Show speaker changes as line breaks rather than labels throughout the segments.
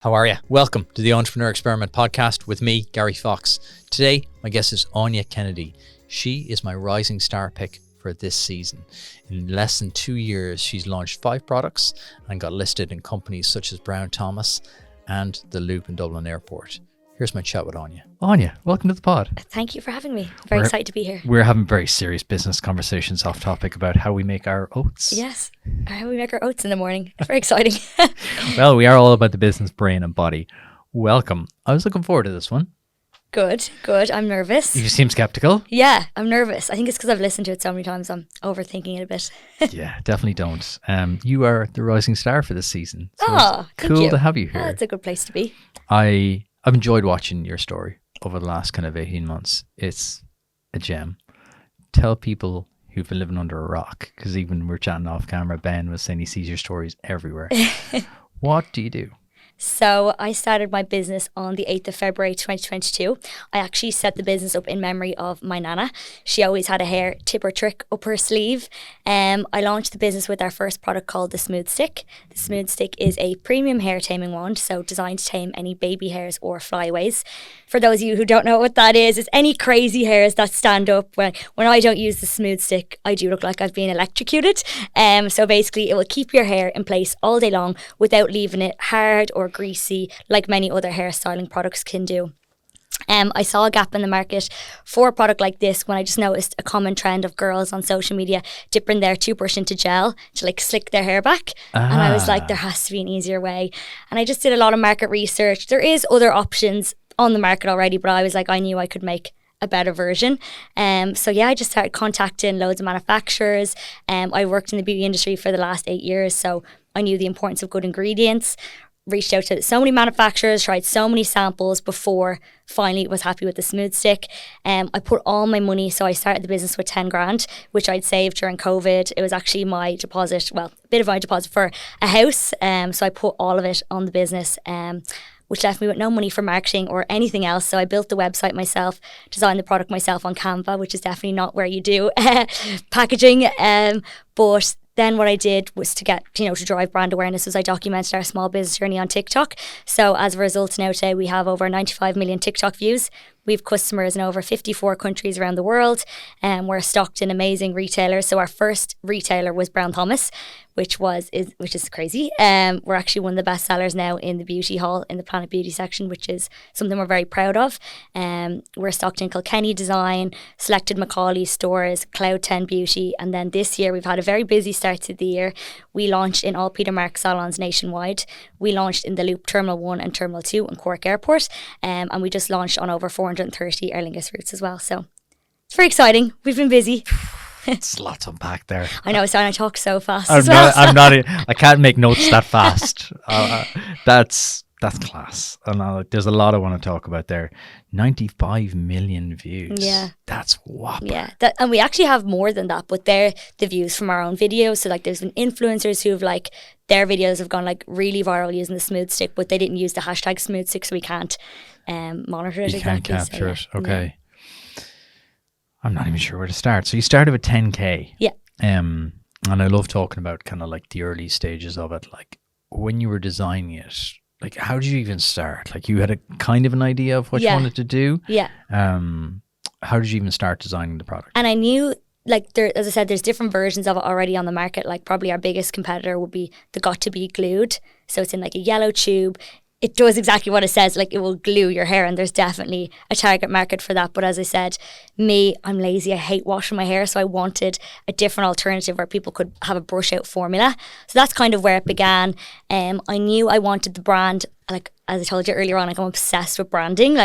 How are you? Welcome to the Entrepreneur Experiment podcast with me, Gary Fox. Today, my guest is Anya Kennedy. She is my rising star pick for this season. In less than 2 years, she's launched 5 products and got listed in companies such as Brown Thomas and the Loop in Dublin Airport. Here's my chat with Anya. Anya, welcome to the pod.
Thank you for having me. Very excited to be here.
We're having very serious business conversations off topic about how we make our oats.
Yes, how we make our oats in the morning. It's very exciting.
Well, we are all about the business, brain and body. Welcome. I was looking forward to this one.
Good. I'm nervous.
You seem skeptical.
Yeah, I'm nervous. I think it's because I've listened to it so many times. I'm overthinking it a bit.
Yeah, definitely don't. You are the rising star for this season. So it's
thank
cool
you.
to have you here.
It's a good place to be.
I've enjoyed watching your story over the last kind of 18 months. It's a gem. Tell people who've been living under a rock, because even we're chatting off camera, Ben was saying he sees your stories everywhere. What do you do?
So I started my business on the 8th of February 2022. I actually set the business up in memory of my nana. She always had a hair tip or trick up her sleeve. I launched the business with our first product called the Smooth Stick. The Smooth Stick is a premium hair taming wand, so designed to tame any baby hairs or flyaways. For those of you who don't know what that is, it's any crazy hairs that stand up. When I don't use the Smooth Stick, I do look like I've been electrocuted. So basically, it will keep your hair in place all day long without leaving it hard or greasy like many other hairstyling products can do. I saw a gap in the market for a product like this when I just noticed a common trend of girls on social media dipping their toothbrush into gel to like slick their hair back. And I was like, there has to be an easier way. And I just did a lot of market research. There is other options on the market already, but I was like, I knew I could make a better version. So I just started contacting loads of manufacturers. I worked in the beauty industry for the last 8 years, so I knew the importance of good ingredients. Reached out to so many manufacturers, tried so many samples before finally was happy with the Smooth Stick. I put all my money, so I started the business with 10 grand, which I'd saved during COVID. It was actually my deposit, a bit of my deposit for a house. So I put all of it on the business, which left me with no money for marketing or anything else. So I built the website myself, designed the product myself on Canva, which is definitely not where you do packaging. But then what I did was to get, to drive brand awareness, was I documented our small business journey on TikTok. So as a result, now today we have over 95 million TikTok views. We have customers in over 54 countries around the world, and we're stocked in amazing retailers. So our first retailer was Brown Thomas, which is crazy. We're actually one of the best sellers now in the beauty hall, in the Planet Beauty section, which is something we're very proud of. We're stocked in Kilkenny Design, selected Macaulay stores, Cloud 10 Beauty, and then this year we've had a very busy start to the year. We launched in all Peter Mark salons nationwide. We launched in the Loop Terminal 1 and Terminal 2 in Cork Airport, and we just launched on over 430 Aer Lingus routes as well. So it's very exciting. We've been busy.
It's a lot to unpack there.
I know, I talk so fast
I can't make notes that fast. That's class. And there's a lot I want to talk about there. 95 million views.
Yeah.
That's whopping.
Yeah. And we actually have more than that, but they're the views from our own videos. So like there's been influencers who've like, their videos have gone like really viral using the Smooth Stick, but they didn't use the hashtag Smooth Stick, so we can't monitor it.
You can't capture it. Okay. Yeah. I'm not even sure where to start. So you started with 10K.
Yeah.
And I love talking about kind of like the early stages of it. Like when you were designing it, like how did you even start? Like you had a kind of an idea of what you wanted to do.
Yeah.
How did you even start designing the product?
And I knew, like, as I said, there's different versions of it already on the market. Like probably our biggest competitor would be the Got to Be Glued. So it's in like a yellow tube. It does exactly what it says, like it will glue your hair, and there's definitely a target market for that. But as I said, I'm lazy, I hate washing my hair, so I wanted a different alternative where people could have a brush out formula. So that's kind of where it began. I knew I wanted the brand, like as I told you earlier on, like I'm obsessed with branding,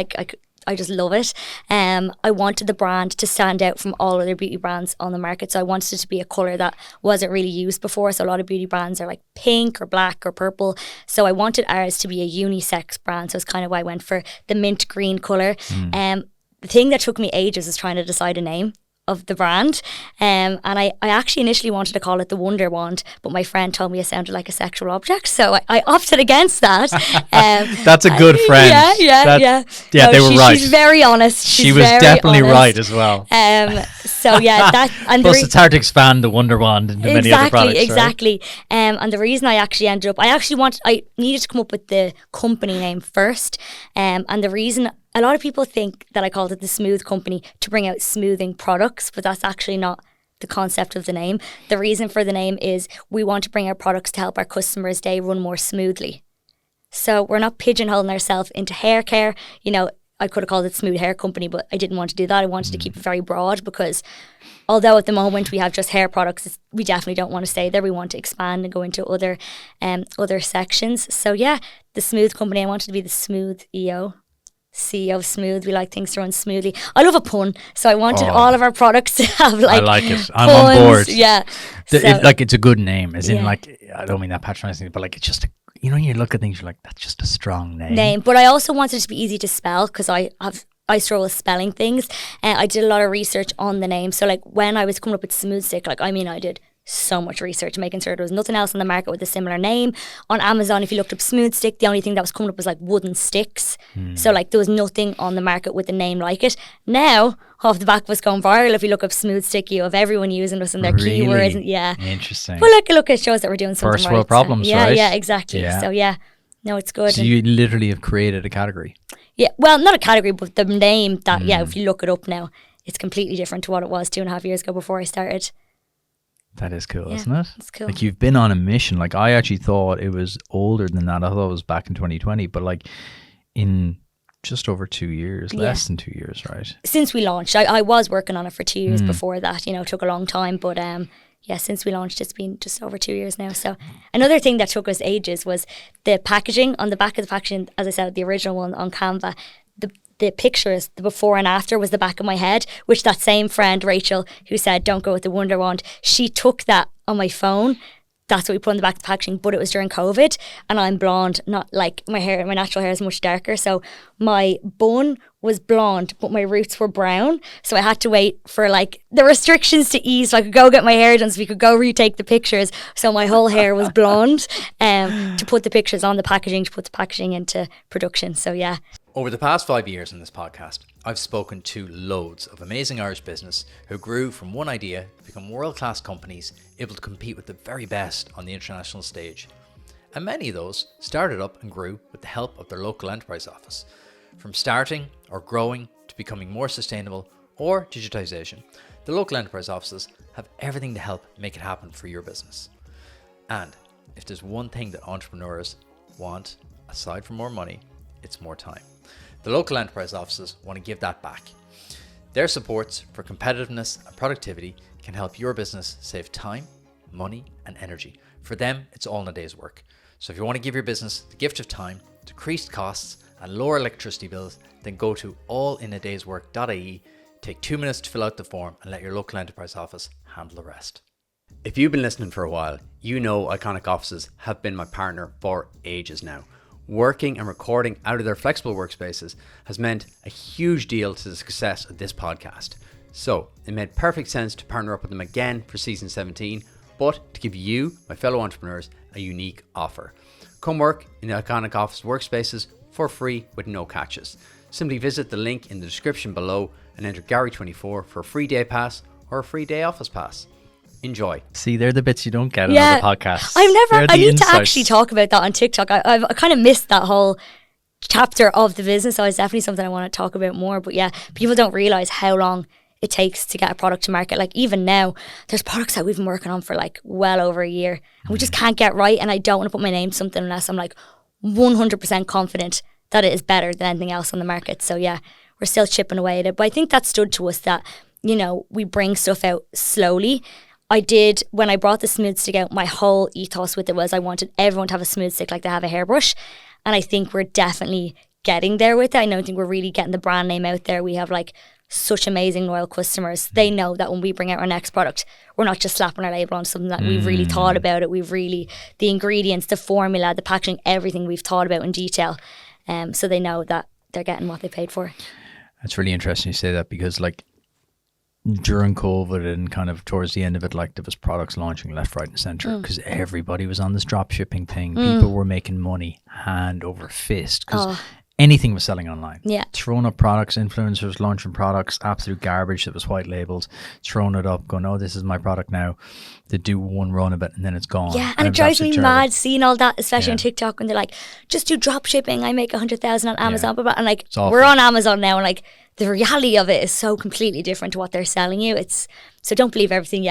I just love it. I wanted the brand to stand out from all other beauty brands on the market. So I wanted it to be a colour that wasn't really used before. So a lot of beauty brands are like pink or black or purple. So I wanted ours to be a unisex brand. So it's kind of why I went for the mint green colour. The thing that took me ages is trying to decide a name. of the brand. And I actually initially wanted to call it the Wonder Wand, but my friend told me it sounded like a sexual object, so I opted against that.
That's a good friend.
Yeah. No,
they were right.
She's very honest.
She was definitely right as well.
So yeah, that and
plus it's hard to expand the Wonder Wand into many other products.
Exactly. Right? And the reason I needed to come up with the company name first. And the reason a lot of people think that I called it the Smooth Company to bring out smoothing products, but that's actually not the concept of the name. The reason for the name is we want to bring our products to help our customers' day run more smoothly. So we're not pigeonholing ourselves into hair care. You know, I could have called it Smooth Hair Company, but I didn't want to do that. I wanted to keep it very broad because although at the moment we have just hair products, we definitely don't want to stay there. We want to expand and go into other sections. So yeah, the Smooth Company, I wanted to be the Smooth CEO of Smooth. We like things to run smoothly. I love a pun, so I wanted all of our products to have like I like it. I'm
puns. On board.
Yeah.
It's a good name, as in like, I don't mean that patronizing, but like it's just you look at things, you're like, that's just a strong name.
But I also wanted it to be easy to spell because I struggle with spelling things. And I did a lot of research on the name. So like when I was coming up with Smooth Stick, I did so much research making sure there was nothing else on the market with a similar name. On Amazon, if you looked up Smooth Stick, the only thing that was coming up was like wooden sticks. So like there was nothing on the market with a name like it. Now, off the back of us going viral, if you look up Smooth Stick, you have everyone using us in their keywords. Yeah.
Interesting.
But look, it shows that we're doing something
First world problems,
yeah,
right?
Yeah, exactly. Yeah. So yeah, no, it's good.
So you literally have created a category.
Yeah, well, not a category, but the name that, if you look it up now, it's completely different to what it was 2.5 years ago before I started.
That is cool, isn't it?
It's cool.
Like you've been on a mission. Like I actually thought it was older than that. I thought it was back in 2020, but like in just over 2 years, less than 2 years, right?
Since we launched, I was working on it for 2 years before that. It took a long time, but since we launched, it's been just over 2 years now. So another thing that took us ages was the packaging. On the back of the packaging, as I said, the original one on Canva, the pictures, the before and after was the back of my head, which that same friend, Rachel, who said, don't go with the Wonder Wand, she took that on my phone. That's what we put on the back of the packaging, but it was during COVID and I'm blonde, not like my natural hair is much darker. So my bun was blonde, but my roots were brown. So I had to wait for like the restrictions to ease so I could go get my hair done so we could go retake the pictures. So my whole hair was blonde to put the pictures on the packaging, to put the packaging into production. So yeah.
Over the past 5 years in this podcast, I've spoken to loads of amazing Irish business who grew from one idea to become world-class companies able to compete with the very best on the international stage. And many of those started up and grew with the help of their local enterprise office. From starting or growing to becoming more sustainable or digitization, the local enterprise offices have everything to help make it happen for your business. And if there's one thing that entrepreneurs want, aside from more money, it's more time. The local enterprise offices want to give that back. Their supports for competitiveness and productivity can help your business save time, money, and energy. For them, it's all in a day's work. So if you want to give your business the gift of time, decreased costs, and lower electricity bills, then go to allinadayswork.ie, take 2 minutes to fill out the form, and let your local enterprise office handle the rest.
If you've been listening for a while, you know Iconic Offices have been my partner for ages now. Working and recording out of their flexible workspaces has meant a huge deal to the success of this podcast. So it made perfect sense to partner up with them again for season 17, but to give you, my fellow entrepreneurs, a unique offer. Come work in the Iconic Office workspaces for free with no catches. Simply visit the link in the description below and enter Gary24 for a free day pass or a free day office pass. Enjoy.
See, they're the bits you don't get on other podcasts.
I need to actually talk about that on TikTok. I kind of missed that whole chapter of the business. So it's definitely something I want to talk about more. But yeah, people don't realize how long it takes to get a product to market. Like even now, there's products that we've been working on for like well over a year and we just can't get right. And I don't want to put my name to something unless I'm like 100% confident that it is better than anything else on the market. So yeah, we're still chipping away at it. But I think that stood to us that, we bring stuff out slowly. When I brought the Smooth Stick out, my whole ethos with it was I wanted everyone to have a smooth stick like they have a hairbrush. And I think we're definitely getting there with it. I think we're really getting the brand name out there. We have like such amazing loyal customers. They know that when we bring out our next product, we're not just slapping our label on something that we've really thought about it. The ingredients, the formula, the packaging, everything we've thought about in detail. So they know that they're getting what they paid for.
That's really interesting you say that because like during COVID and kind of towards the end of it, like there was products launching left, right and center because everybody was on this drop shipping thing. People were making money hand over fist because anything was selling online.
Yeah.
Throwing up products, influencers launching products, absolute garbage that was white labeled, throwing it up, going, oh, this is my product now. They do one run of it and then it's gone.
Yeah, and it drives me mad seeing all that, especially on TikTok when they're like, just do drop shipping. I make 100,000 on Amazon, blah, blah. And like, we're on Amazon now, and like the reality of it is so completely different to what they're selling you. So don't believe everything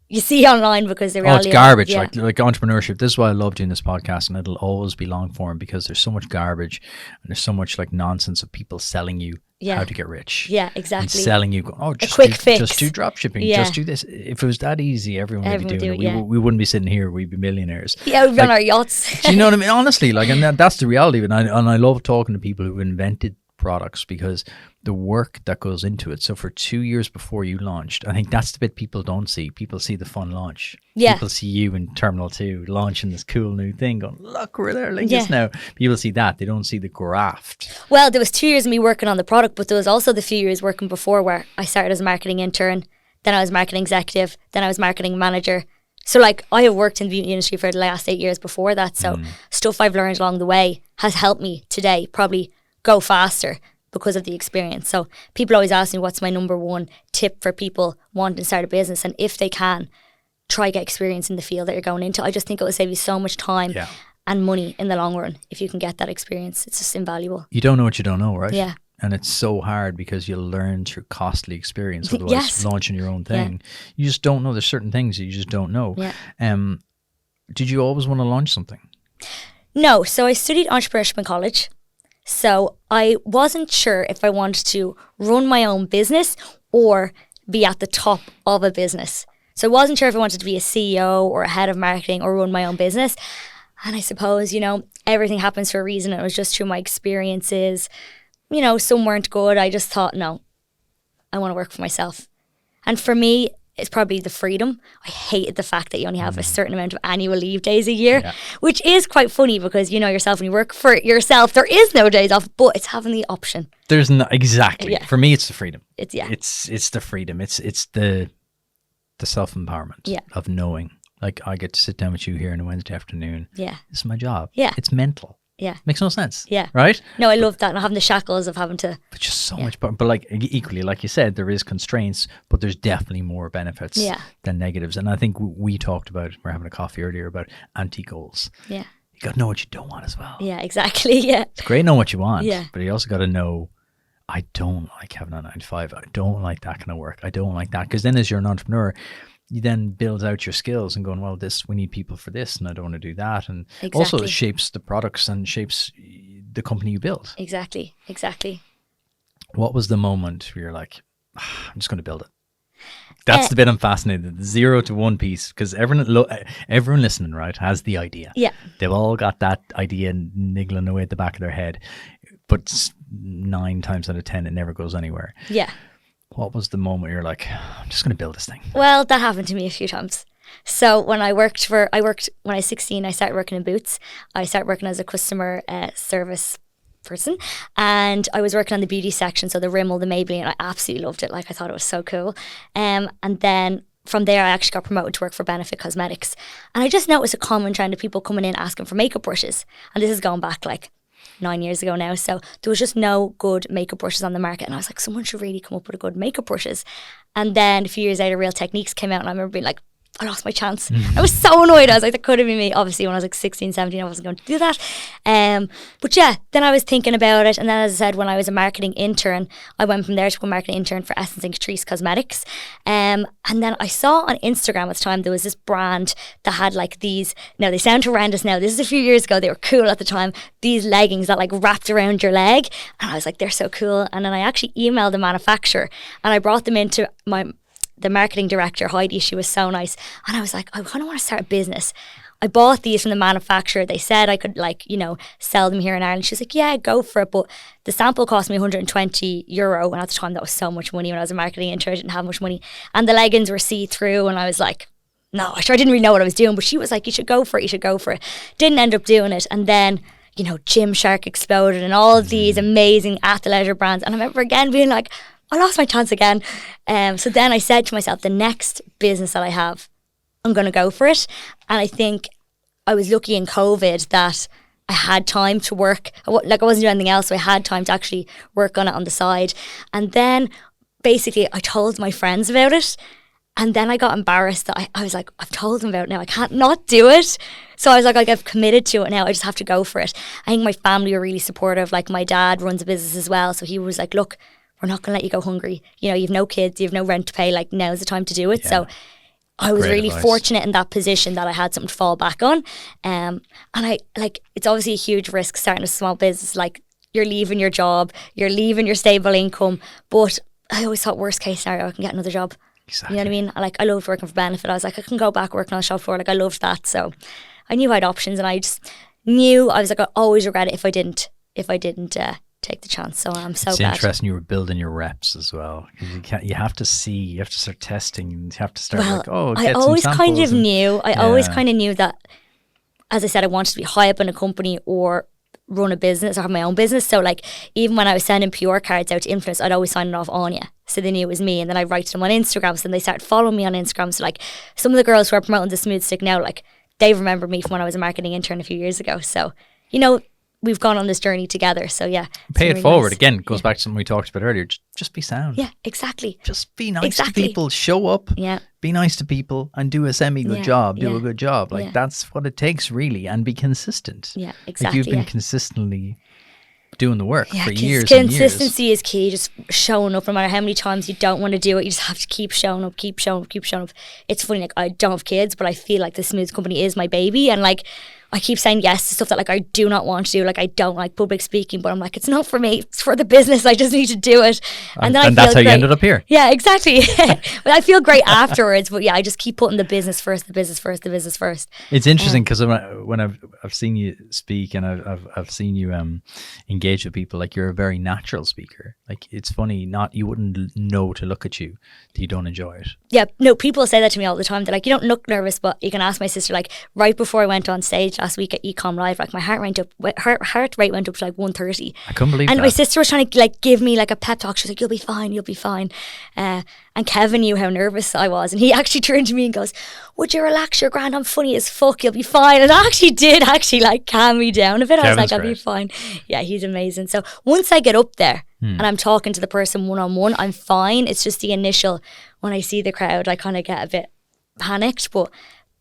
you see online, because the reality
it's garbage. Like entrepreneurship. This is why I love doing this podcast, and it'll always be long form because there's so much garbage and there's so much like nonsense of people selling you how to get rich.
Yeah, exactly.
And selling you, just
a quick fix.
Just do drop shipping. Just do this. If it was that easy, everyone would be doing it. We wouldn't be sitting here. We'd be millionaires.
Yeah, we'd be on our yachts.
Do you know what I mean? Honestly, like, and that's the reality of it. And I love talking to people who invented products because the work that goes into it. So for 2 years before you launched, I think that's the bit people don't see. People see the fun launch.
Yeah.
People see you in Terminal 2 launching this cool new thing going, look, we're there like this now. People see that. They don't see the graft.
Well, there was 2 years of me working on the product, but there was also the few years working before where I started as a marketing intern, then I was marketing executive, then I was marketing manager. So like I have worked in the beauty industry for the last 8 years before that. So stuff I've learned along the way has helped me today probably go faster because of the experience. So people always ask me what's my number one tip for people wanting to start a business, and if they can, try get experience in the field that you're going into. I just think it will save you so much time and money in the long run if you can get that experience. It's just invaluable.
You don't know what you don't know, right?
Yeah.
And it's so hard because you'll learn through costly experience. Otherwise, launching your own thing, you just don't know. There's certain things that you just don't know.
Yeah.
Did you always want to launch something?
No. So I studied entrepreneurship in college. So I wasn't sure if I wanted to run my own business or be at the top of a business. So I wasn't sure if I wanted to be a CEO or a head of marketing or run my own business. And I suppose, everything happens for a reason. It was just through my experiences. Some weren't good. I just thought, no, I want to work for myself. And for me, it's probably the freedom. I hated the fact that you only have a certain amount of annual leave days a year, which is quite funny because you know yourself when you work for yourself, there is no days off, but it's having the option.
There's no, exactly. Yeah. For me, it's the freedom.
It's
the freedom. It's the self-empowerment of knowing. Like I get to sit down with you here on a Wednesday afternoon. Yeah. This is my job.
Yeah.
It's mental.
Yeah.
Makes no sense.
Yeah.
Right?
No, I love that. Not having the shackles of having to.
But just so much. But like equally, like you said, there is constraints, but there's definitely more benefits than negatives. And I think we talked about, we're having a coffee earlier, about anti-goals.
Yeah.
You got to know what you don't want as well.
Yeah, exactly. Yeah.
It's great knowing what you want.
Yeah.
But you also got to know, I don't like having a 9 to 5. I don't like that kind of work. I don't like that. Because then as you're an entrepreneur, you then build out your skills and going, well, we need people for this and I don't want to do that. And also it shapes the products and shapes the company you build.
Exactly.
What was the moment where you're like, I'm just going to build it? That's the bit I'm fascinated. The 0 to 1 piece, because everyone listening, right, has the idea.
Yeah.
They've all got that idea niggling away at the back of their head, but 9 times out of 10, it never goes anywhere.
Yeah.
What was the moment you're like, I'm just going to build this thing?
Well, that happened to me a few times. So when I was 16, I started working in Boots. I started working as a customer service person, and I was working on the beauty section, so the Rimmel, the Maybelline. I absolutely loved it. Like, I thought it was so cool. And then from there, I actually got promoted to work for Benefit Cosmetics. And I just noticed a common trend of people coming in asking for makeup brushes. And this is going back like 9 years ago now. So there was just no good makeup brushes on the market. And I was like, someone should really come up with a good makeup brushes. And then a few years later, Real Techniques came out, and I remember being like, I lost my chance. I was so annoyed. I was like, that could have been me. Obviously, when I was like 16, 17, I wasn't going to do that. But yeah, then I was thinking about it. And then, as I said, when I was a marketing intern, I went from there to a marketing intern for Essence and Catrice Cosmetics. And then I saw on Instagram at the time, there was this brand that had like these, now they sound horrendous now. This is a few years ago. They were cool at the time. These leggings that like wrapped around your leg. And I was like, they're so cool. And then I actually emailed the manufacturer and I brought them into the marketing director, Heidi. She was so nice. And I was like, I kind of want to start a business. I bought these from the manufacturer. They said I could sell them here in Ireland. She was like, yeah, go for it. But the sample cost me €120. And at the time that was so much money. When I was a marketing intern, I didn't have much money. And the leggings were see-through. And I was like, no, I didn't really know what I was doing. But she was like, you should go for it. Didn't end up doing it. And then, Gymshark exploded and all of these amazing athleisure brands. And I remember again being like, I lost my chance again. So then I said to myself, the next business that I have, I'm going to go for it. And I think I was lucky in COVID that I had time to work. I wasn't doing anything else, so I had time to actually work on it on the side. And then basically I told my friends about it. And then I got embarrassed that I was like, I've told them about it now. I can't not do it. So I was like, I've committed to it now. I just have to go for it. I think my family were really supportive. Like my dad runs a business as well. So he was like, look, we're not going to let you go hungry. You know, you've no kids, you've no rent to pay. Like now's the time to do it. Yeah. So I was really fortunate in that position that I had something to fall back on. And I like, it's obviously a huge risk starting a small business. Like you're leaving your job, you're leaving your stable income. But I always thought worst case scenario, I can get another job. Exactly. You know what I mean? Like I loved working for benefit. I was like, I can go back working on the shop floor. Like I loved that. So I knew I had options, and I just knew I was like, I always regret it if I didn't take the chance. So I'm so glad.
It's interesting you were building your reps as well. You have to start testing, and you have to start
I always kind of knew that, as I said, I wanted to be high up in a company or run a business or have my own business. So like even when I was sending PR cards out to influencers, I'd always sign it off Anya, so they knew it was me. And then I write to them on Instagram, so then they started following me on Instagram. So like some of the girls who are promoting the Smooth Stick now, like they remember me from when I was a marketing intern a few years ago. So you know, we've gone on this journey together. So yeah,
pay it forward. Nice. Again, it goes back to something we talked about earlier. Just be sound.
Yeah, exactly.
Just be nice to people. Show up.
Yeah.
Be nice to people and do a semi-good job. Do a good job. Like that's what it takes really, and be consistent.
Yeah, exactly.
Like you've been consistently doing the work for years.
Consistency is key. Just showing up, no matter how many times you don't want to do it, you just have to keep showing up. It's funny, like I don't have kids, but I feel like the Smooth Company is my baby, and like I keep saying yes to stuff that like I do not want to do. Like I don't like public speaking, but I'm like, it's not for me, it's for the business. I just need to do it.
And that's how you ended up here.
Yeah, exactly. But I feel great afterwards. But yeah, I just keep putting the business first.
It's interesting because when I've seen you speak, and I've seen you engage with people, like you're a very natural speaker. Like it's funny, you wouldn't know to look at you that you don't enjoy it.
Yeah, no, people say that to me all the time. They're like, you don't look nervous, but you can ask my sister. Like right before I went on stage last week at Ecom Live, like my heart rate went up to like 130.
I couldn't believe that.
And my sister was trying to like give me like a pep talk. She was like, you'll be fine. And Kevin knew how nervous I was, and he actually turned to me and goes, would you relax, you're grand, I'm funny as fuck, you'll be fine. And I actually did like calm me down a bit. I was like, I'll be fine. Yeah, he's amazing. So once I get up there and I'm talking to the person one-on-one, I'm fine. It's just the initial, when I see the crowd, I kind of get a bit panicked. But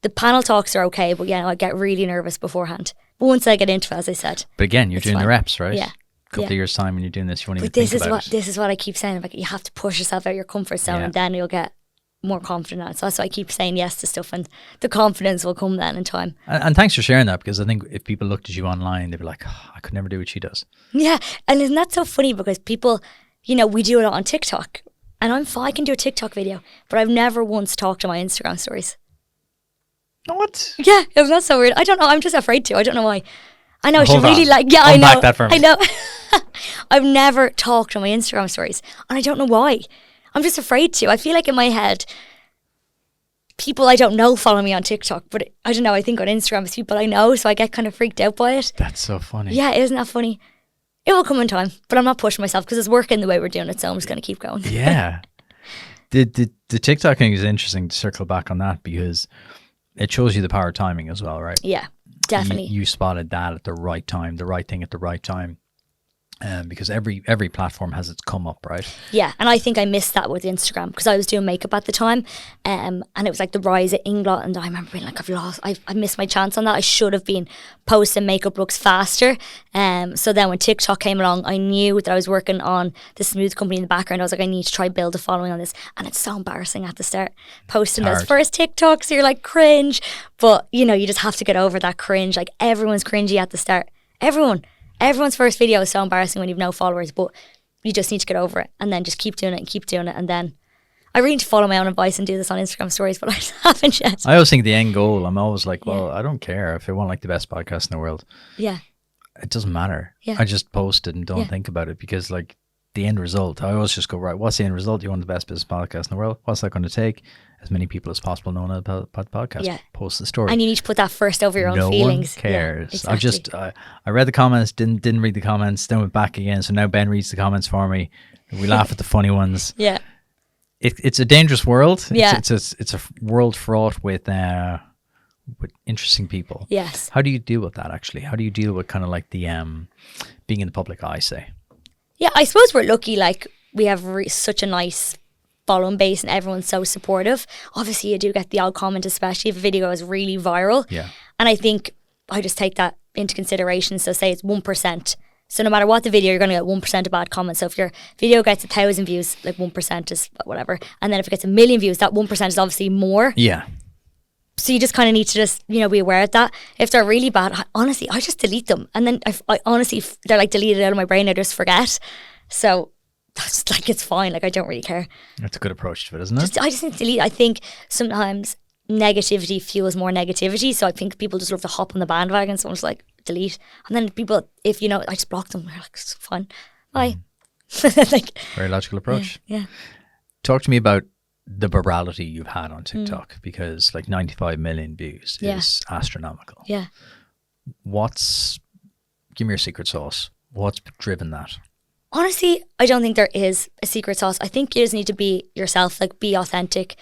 the panel talks are okay, but I get really nervous beforehand. But once I get into it, as I said.
But again, you're doing the reps, right?
Yeah.
A couple of years' time when you're doing this, you won't even
think
about it.
This is what I keep saying. Like, you have to push yourself out of your comfort zone, and then you'll get more confident at it. So that's why I keep saying yes to stuff, and the confidence will come then in time.
And thanks for sharing that, because I think if people looked at you online, they'd be like, I could never do what she does.
Yeah. And isn't that so funny? Because people, we do it on TikTok, and I'm fine, I can do a TikTok video, but I've never once talked on my Instagram stories.
What?
Yeah, isn't that so weird? I don't know. I'm just afraid to. I don't know why. I know.
Hold
she really
on.
I know.
That for me.
I know. I've never talked on my Instagram stories, and I don't know why. I'm just afraid to. I feel like in my head, people I don't know follow me on TikTok, but I don't know. I think on Instagram it's people I know, so I get kind of freaked out by it.
That's so funny.
Yeah, isn't that funny? It will come in time, but I'm not pushing myself because it's working the way we're doing it, so I'm just going to keep going.
Yeah. The TikTok thing is interesting to circle back on that, because it shows you the power of timing as well, right?
Yeah, definitely.
You spotted that at the right time, the right thing at the right time. Because every platform has its come up, right?
Yeah, and I think I missed that with Instagram because I was doing makeup at the time, and it was like the rise of Inglot, and I remember being like, I missed my chance on that. I should have been posting makeup looks faster. So then when TikTok came along, I knew that I was working on the Smooth Company in the background. I was like, I need to try build a following on this, and it's so embarrassing at the start posting those first TikToks. You're like cringe, but you just have to get over that cringe. Like everyone's cringy at the start. Everyone's first video is so embarrassing when you've no followers, but you just need to get over it and then just keep doing it. And then I really need to follow my own advice and do this on Instagram stories, but I haven't yet.
I always think the end goal, I'm always like, I don't care if it won't like the best podcast in the world.
Yeah.
It doesn't matter.
Yeah.
I just post it and don't think about it, because like the end result. I always just go, right, what's the end result? You want the best business podcast in the world. What's that going to take? As many people as possible know about the podcast.
Yeah.
Post the story.
And you need to put that first over your own feelings.
No one cares.
Yeah, exactly.
I read the comments, didn't read the comments, then went back again. So now Ben reads the comments for me. We laugh at the funny ones.
Yeah.
It's a dangerous world.
Yeah.
It's a world fraught with interesting people.
Yes.
How do you deal with that actually? How do you deal with kind of like the being in the public eye, say?
Yeah, I suppose we're lucky. Like we have such a nice following base and everyone's so supportive. Obviously you do get the odd comment, especially if a video is really viral.
Yeah.
And I think I just take that into consideration. So say it's 1%. So no matter what the video, you're going to get 1% of bad comments. So if your video gets 1,000 views, like 1% is whatever. And then if it gets 1,000,000 views, that 1% is obviously more.
Yeah.
So you just kind of need to just, be aware of that. If they're really bad, honestly, I just delete them. And then I honestly, they're like deleted out of my brain. I just forget. So that's like, it's fine. Like I don't really care.
That's a good approach to it, isn't it?
I just need to delete. I think sometimes negativity fuels more negativity. So I think people just love to hop on the bandwagon. So I'm just like, delete. And then people, if I just block them. They're like, it's fine. Bye. Like,
very logical approach.
Yeah.
Talk to me about the virality you've had on TikTok, because like 95 million views is astronomical.
Yeah.
Give me your secret sauce. What's driven that?
Honestly, I don't think there is a secret sauce. I think you just need to be yourself, like be authentic.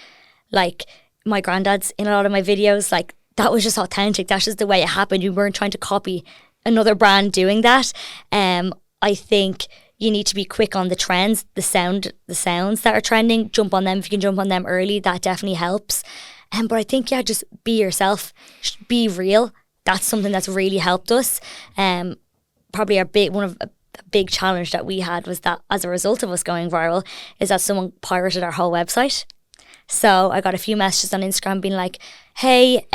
Like my granddad's in a lot of my videos, like that was just authentic. That's just the way it happened. You weren't trying to copy another brand doing that. I think you need to be quick on the trends, the sounds that are trending. Jump on them. If you can jump on them early, that definitely helps. But I think, just be yourself. Be real. That's something that's really helped us. Probably a big challenge that we had was that as a result of us going viral is that someone pirated our whole website. So I got a few messages on Instagram being like, hey,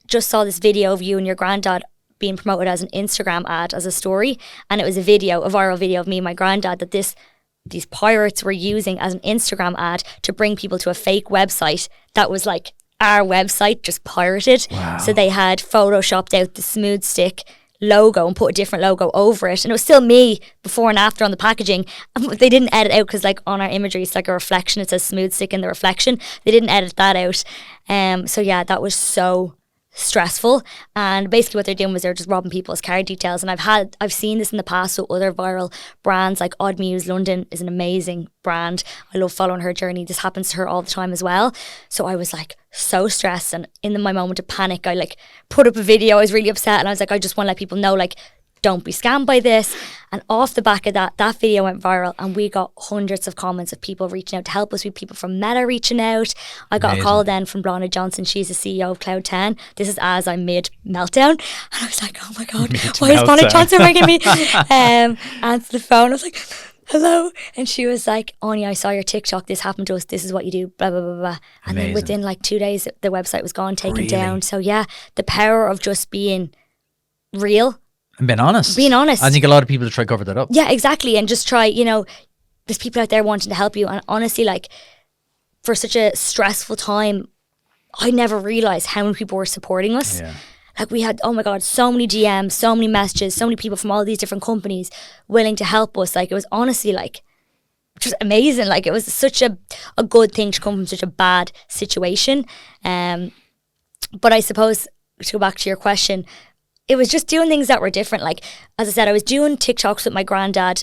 just saw this video of you and your granddad being promoted as an Instagram ad, as a story. And it was a viral video of me and my granddad that these pirates were using as an Instagram ad to bring people to a fake website that was like our website, just pirated.
Wow.
So they had photoshopped out the Smooth Stick logo and put a different logo over it, and it was still me before and after on the packaging. They didn't edit out because like on our imagery it's like a reflection, it says Smooth Stick in the reflection. They didn't edit that out. So yeah, that was so stressful. And basically what they're doing was they're just robbing people's card details. And I've seen this in the past with other viral brands, like Odd Muse London is an amazing brand. I love following her journey. This happens to her all the time as well. So I was like so stressed, and in my moment of panic I like put up a video. I was really upset and I was like, I just want to let people know, like, don't be scammed by this. And off the back of that video went viral, and we got hundreds of comments of people reaching out to help us. We had people from Meta reaching out. I got a call then from Blonda Johnson. She's the CEO of Cloud 10. This is as I mid meltdown, and I was like, oh my god, why is Blonda Johnson ringing me? Answered the phone. I was like, hello. And she was like, Anya, I saw your TikTok. This happened to us. This is what you do. Blah, blah, blah, blah. And then within like 2 days, the website was gone, taken down. So yeah, the power of just being real.
And being honest. I think a lot of people try to cover that up.
Yeah, exactly. And just try, there's people out there wanting to help you. And honestly, like, for such a stressful time, I never realised how many people were supporting us.
Yeah.
Like we had, oh my God, so many DMs, so many messages, so many people from all these different companies willing to help us. Like it was honestly like just amazing. Like it was such a good thing to come from such a bad situation. But I suppose to go back to your question, it was just doing things that were different. Like, as I said, I was doing TikToks with my granddad,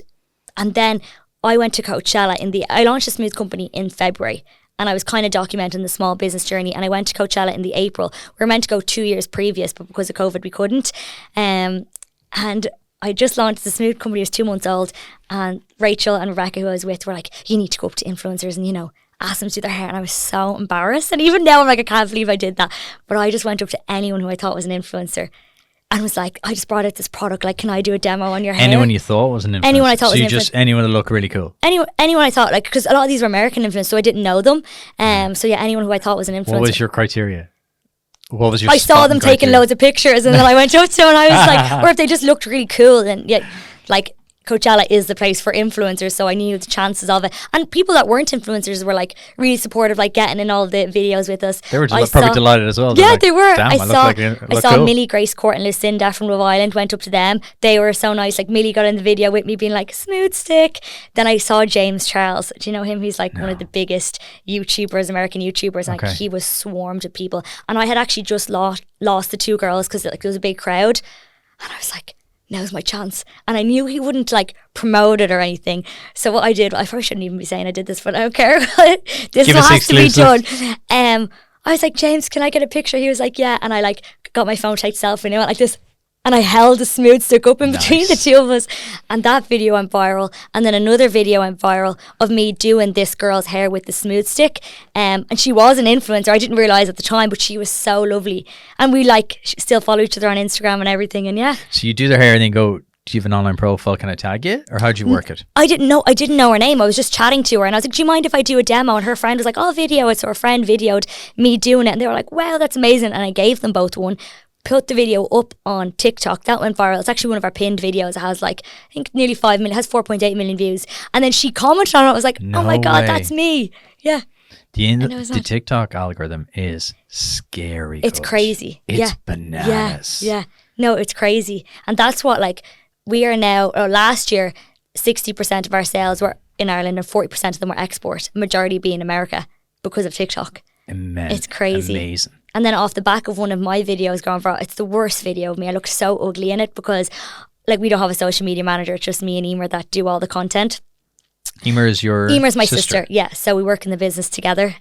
and then I went to Coachella I launched a Smooth company in February, and I was kind of documenting the small business journey, and I went to Coachella in the April. We were meant to go 2 years previous, but because of COVID we couldn't. And I just launched the Smooth company. It was 2 months old, and Rachel and Rebecca, who I was with, were like, you need to go up to influencers and ask them to do their hair. And I was so embarrassed, and even now I'm like, I can't believe I did that. But I just went up to anyone who I thought was an influencer and was like, I just brought out this product, like, can I do a demo on your hair?
Anyone you thought was an influencer?
Anyone I thought was an influencer.
Just anyone that looked really cool?
Anyone I thought, like, because a lot of these were American influencers, so I didn't know them. So yeah, anyone who I thought was an influencer.
What was your criteria? What was your
I saw them taking loads of pictures, and then I went up to them and I was like, or if they just looked really cool, then yeah, like, Coachella is the place for influencers, so I knew the chances of it. And people that weren't influencers were like really supportive, like getting in all the videos with us.
They were probably delighted as well.
Yeah,
like,
they were.
Damn,
I saw
cool.
Millie, Grace Court and Lucinda from Love Island, went up to them. They were so nice. Like Millie got in the video with me being like, smooth stick. Then I saw James Charles. Do you know him? He's like one of the biggest YouTubers, American YouTubers. And like, he was swarmed with people. And I had actually just lost the two girls because like, there was a big crowd. And I was like, now's my chance. And I knew he wouldn't like promote it or anything. So what I did, I probably shouldn't even be saying I did this, but I don't care. This has to be done. I was like, James, can I get a picture? He was like, yeah. And I like got my phone to take selfie and I went like this. And I held a smooth stick up in between the two of us. And that video went viral. And then another video went viral of me doing this girl's hair with the smooth stick. And she was an influencer. I didn't realise at the time, but she was so lovely. And we like still follow each other on Instagram and everything. And yeah.
So you do their hair and then go, do you have an online profile? Can I tag you? Or how'd you work it?
I didn't know her name. I was just chatting to her and I was like, do you mind if I do a demo? And her friend was like, I'll video it. So her friend videoed me doing it. And they were like, wow, that's amazing. And I gave them both one. Put the video up on TikTok. That went viral. It's actually one of our pinned videos. It has like, I think nearly 5 million, it has 4.8 million views. And then she commented on it. I was like, oh my God, that's me. Yeah.
The TikTok algorithm is scary.
It's crazy.
It's bananas.
Yeah. No, it's crazy. And that's what like, we are now, last year, 60% of our sales were in Ireland and 40% of them were export, majority being America because of TikTok. It's crazy.
Amazing.
And then off the back of one of my videos going viral, it's the worst video of me. I look so ugly in it because like we don't have a social media manager. It's just me and Emer that do all the content.
Emer's
my sister. Yeah. So we work in the business together.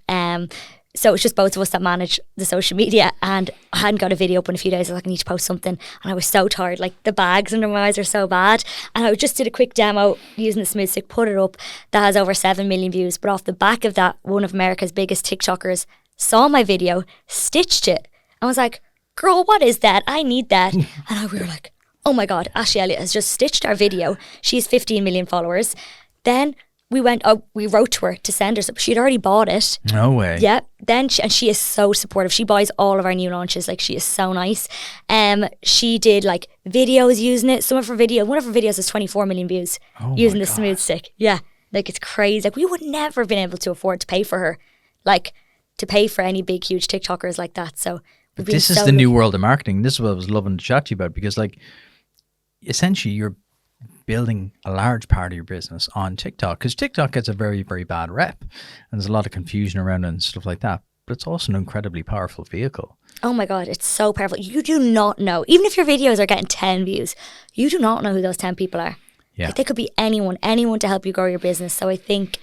So it's just both of us that manage the social media. And I hadn't got a video up in a few days. I was like, I need to post something. And I was so tired. Like the bags under my eyes are so bad. And I just did a quick demo using the smooth stick, put it up. That has over 7 million views. But off the back of that, one of America's biggest TikTokers saw my video, stitched it. I was like, girl, what is that? I need that. And we were like, oh my God, Ashley Elliott has just stitched our video. She has 15 million followers. Then we wrote to her to send her something. She'd already bought it.
No way.
Yeah. Then she is so supportive. She buys all of our new launches. Like she is so nice. She did like videos using it. One of her videos has 24 million views using the smooth stick. Yeah. Like it's crazy. Like we would never have been able to afford to pay for her. Like to pay for any big, huge TikTokers like that. So
this is the new world of marketing. This is what I was loving to chat to you about because like essentially you're building a large part of your business on TikTok because TikTok gets a very, very bad rep and there's a lot of confusion around it and stuff like that. But it's also an incredibly powerful vehicle.
Oh my God, it's so powerful. You do not know, even if your videos are getting 10 views, you do not know who those 10 people are.
Yeah.
Like, they could be anyone to help you grow your business. So I think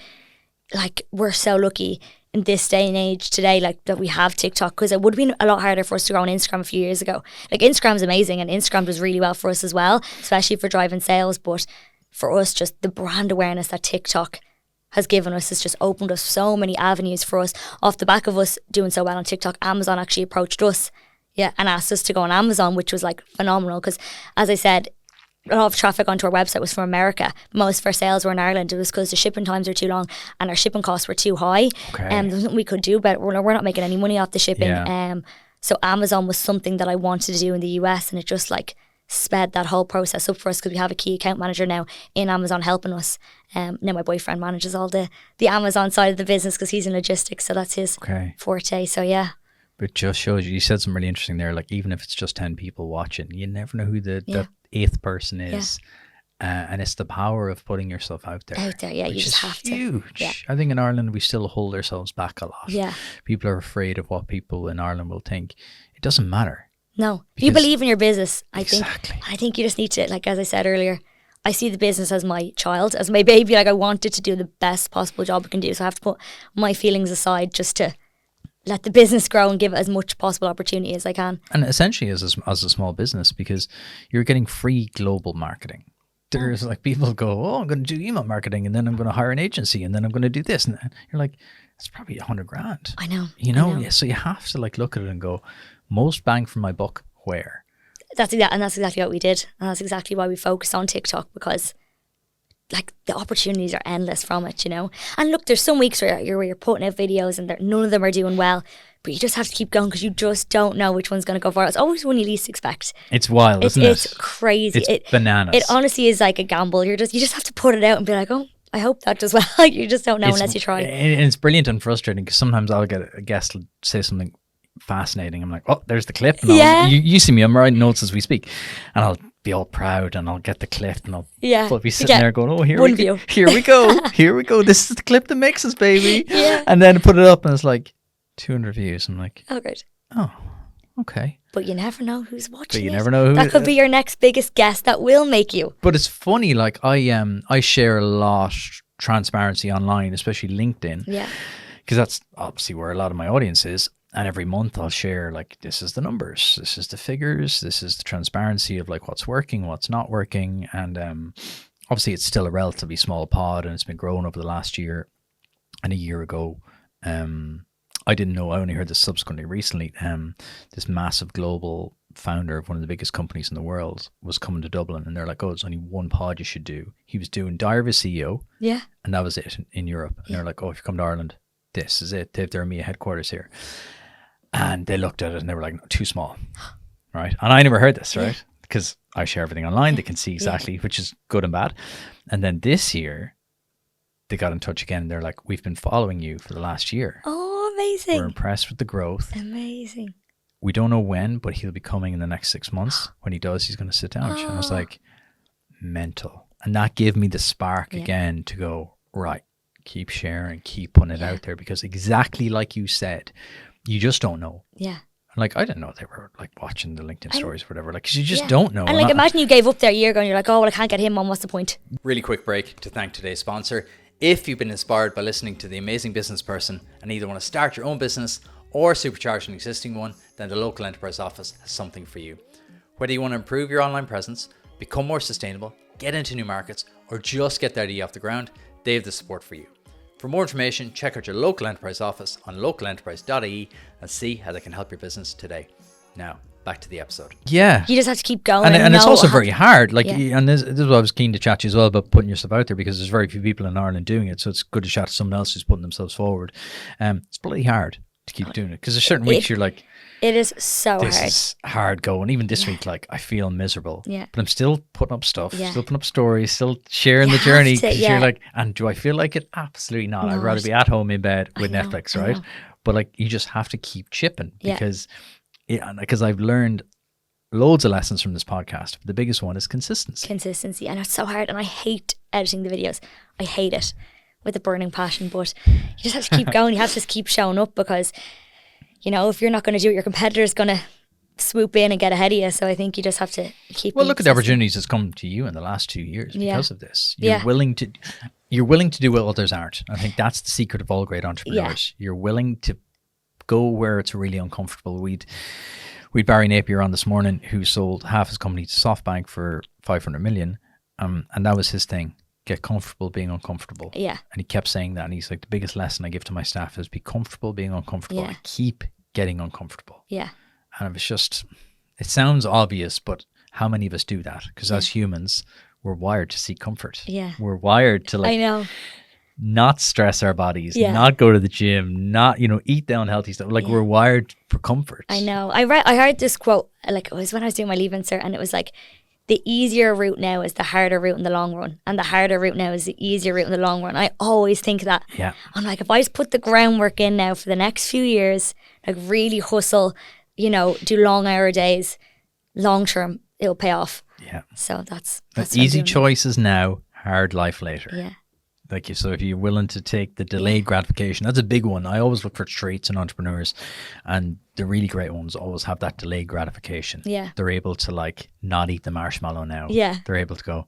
like we're so lucky in this day and age today, like that we have TikTok, because it would have been a lot harder for us to grow on Instagram a few years ago. Like Instagram's amazing and Instagram does really well for us as well, especially for driving sales. But for us, just the brand awareness that TikTok has given us has just opened up so many avenues for us. Off the back of us doing so well on TikTok, Amazon actually approached us, and asked us to go on Amazon, which was like phenomenal. Because as I said, a lot of traffic onto our website was from America. Most of our sales were in Ireland. It was because the shipping times were too long and our shipping costs were too high.
Okay.
There was nothing we could do, but we're not making any money off the shipping.
Yeah.
So Amazon was something that I wanted to do in the US, and it just like sped that whole process up for us because we have a key account manager now in Amazon helping us. Now my boyfriend manages all the Amazon side of the business because he's in logistics, so that's his forte. So yeah.
But it just shows you said something really interesting there. Like even if it's just 10 people watching, you never know who the eighth person is. And it's the power of putting yourself out there.
You just have to.
Huge.
Yeah.
I think in Ireland we still hold ourselves back a lot.
Yeah.
People are afraid of what people in Ireland will think. It doesn't matter.
No. If you believe in your business, I think you just need to, like as I said earlier, I see the business as my child, as my baby. Like I want it to do the best possible job it can do. So I have to put my feelings aside just to let the business grow and give it as much possible opportunity as I can.
And essentially as a small business, because you're getting free global marketing. There's like people go, oh, I'm going to do email marketing and then I'm going to hire an agency and then I'm going to do this. And you're like, it's probably $100,000.
I know.
You know? Yeah, so you have to like look at it and go, most bang for my buck, where?
That's exactly what we did. And that's exactly why we focused on TikTok, because like the opportunities are endless from it, you know. And look, there's some weeks where you're putting out videos and none of them are doing well, but you just have to keep going because you just don't know which one's going to go viral. It's always when you least expect.
It's wild, isn't it?
It's crazy.
It's bananas.
It honestly is like a gamble. You just have to put it out and be like, oh, I hope that does well. Like, you just don't know unless you try.
And it's brilliant and frustrating because sometimes I'll get a guest say something fascinating. I'm like, oh, there's the clip. And you see me, I'm writing notes as we speak, and I'll be all proud and I'll get the clip and I'll be sitting there going, oh, here we go. Here we go. This is the clip that makes us, baby.
Yeah.
And then put it up and it's like 200 views. I'm like,
oh, great.
Oh, okay.
But you never know who's watching.
But you never know who.
That could be your next biggest guest that will make you.
But it's funny, like I share a lot transparency online, especially LinkedIn.
Yeah.
Because that's obviously where a lot of my audience is. And every month I'll share like, this is the numbers, this is the figures, this is the transparency of like what's working, what's not working. And obviously it's still a relatively small pod and it's been growing over the last year. And a year ago, I didn't know, I only heard this subsequently recently, this massive global founder of one of the biggest companies in the world was coming to Dublin, and they're like, oh, there's only one pod you should do. He was doing Diary of a CEO.
Yeah. And
that was it in Europe. And they're like, oh, if you come to Ireland, this is it. They have their EMEA headquarters here. And they looked at it and they were like, no, too small. Right. And I never heard this, right? Because I share everything online. They can see exactly, which is good and bad. And then this year, they got in touch again. They're like, we've been following you for the last year.
Oh, amazing.
We're impressed with the growth.
Amazing.
We don't know when, but he'll be coming in the next 6 months. When he does, he's going to sit down. And I was like, mental. And that gave me the spark again to go, right, keep sharing, keep putting it out there. Because exactly like you said, you just don't know.
Yeah.
Like, I didn't know they were like watching the LinkedIn stories or whatever. Like, 'cause you just don't know.
And like, imagine you gave up there a year ago and you're like, oh, well, I can't get him on. What's the point?
Really quick break to thank today's sponsor. If you've been inspired by listening to The Amazing Business Person and either want to start your own business or supercharge an existing one, then the local enterprise office has something for you. Whether you want to improve your online presence, become more sustainable, get into new markets, or just get the idea off the ground, they have the support for you. For more information, check out your local enterprise office on localenterprise.ie and see how they can help your business today. Now, back to the episode.
Yeah.
You just have to keep going.
And it's also very hard. Like, and this is what I was keen to chat to you as well about putting yourself out there, because there's very few people in Ireland doing it. So it's good to chat to someone else who's putting themselves forward. It's bloody hard to keep doing it, because there's certain weeks you're like,
it is so
this
hard.
is hard going. Even this week, like, I feel miserable.
Yeah.
But I'm still putting up stuff, still putting up stories, still sharing the journey. Because you're like, and do I feel like it? Absolutely not. I'd rather be at home in bed with Netflix, right? But like, you just have to keep chipping, because I've learned loads of lessons from this podcast. The biggest one is consistency.
And it's so hard. And I hate editing the videos. I hate it with a burning passion. But you just have to keep going. You have to just keep showing up, because, you know, if you're not going to do it, your competitor's going to swoop in and get ahead of you. So I think you just have to keep.
Well, look at the opportunities that's come to you in the last 2 years because of this. You're willing to do what others aren't. I think that's the secret of all great entrepreneurs. You're willing to go where it's really uncomfortable. We'd Barry Napier on this morning, who sold half his company to SoftBank for 500 million. And that was his thing. Get comfortable being uncomfortable. Yeah. And he kept saying that. And he's like, the biggest lesson I give to my staff is be comfortable being uncomfortable. I keep getting uncomfortable. Yeah. And it was just, it sounds obvious, but how many of us do that? Because as humans, we're wired to seek comfort. Yeah. We're wired to, like, I know, not stress our bodies, not go to the gym, not, eat the unhealthy stuff. Like, we're wired for comfort.
I know. I heard this quote, like, it was when I was doing my leaving cert, and it was like, the easier route now is the harder route in the long run, and the harder route now is the easier route in the long run. I always think that. Yeah. I'm like, if I just put the groundwork in now for the next few years, like, really hustle, do long hour days, long term, it'll pay off. Yeah. So that's
easy choices now, hard life later. Yeah. Like, so if you're willing to take the delayed gratification, that's a big one. I always look for traits in entrepreneurs, and the really great ones always have that delayed gratification. Yeah. They're able to, like, not eat the marshmallow now. Yeah. They're able to go,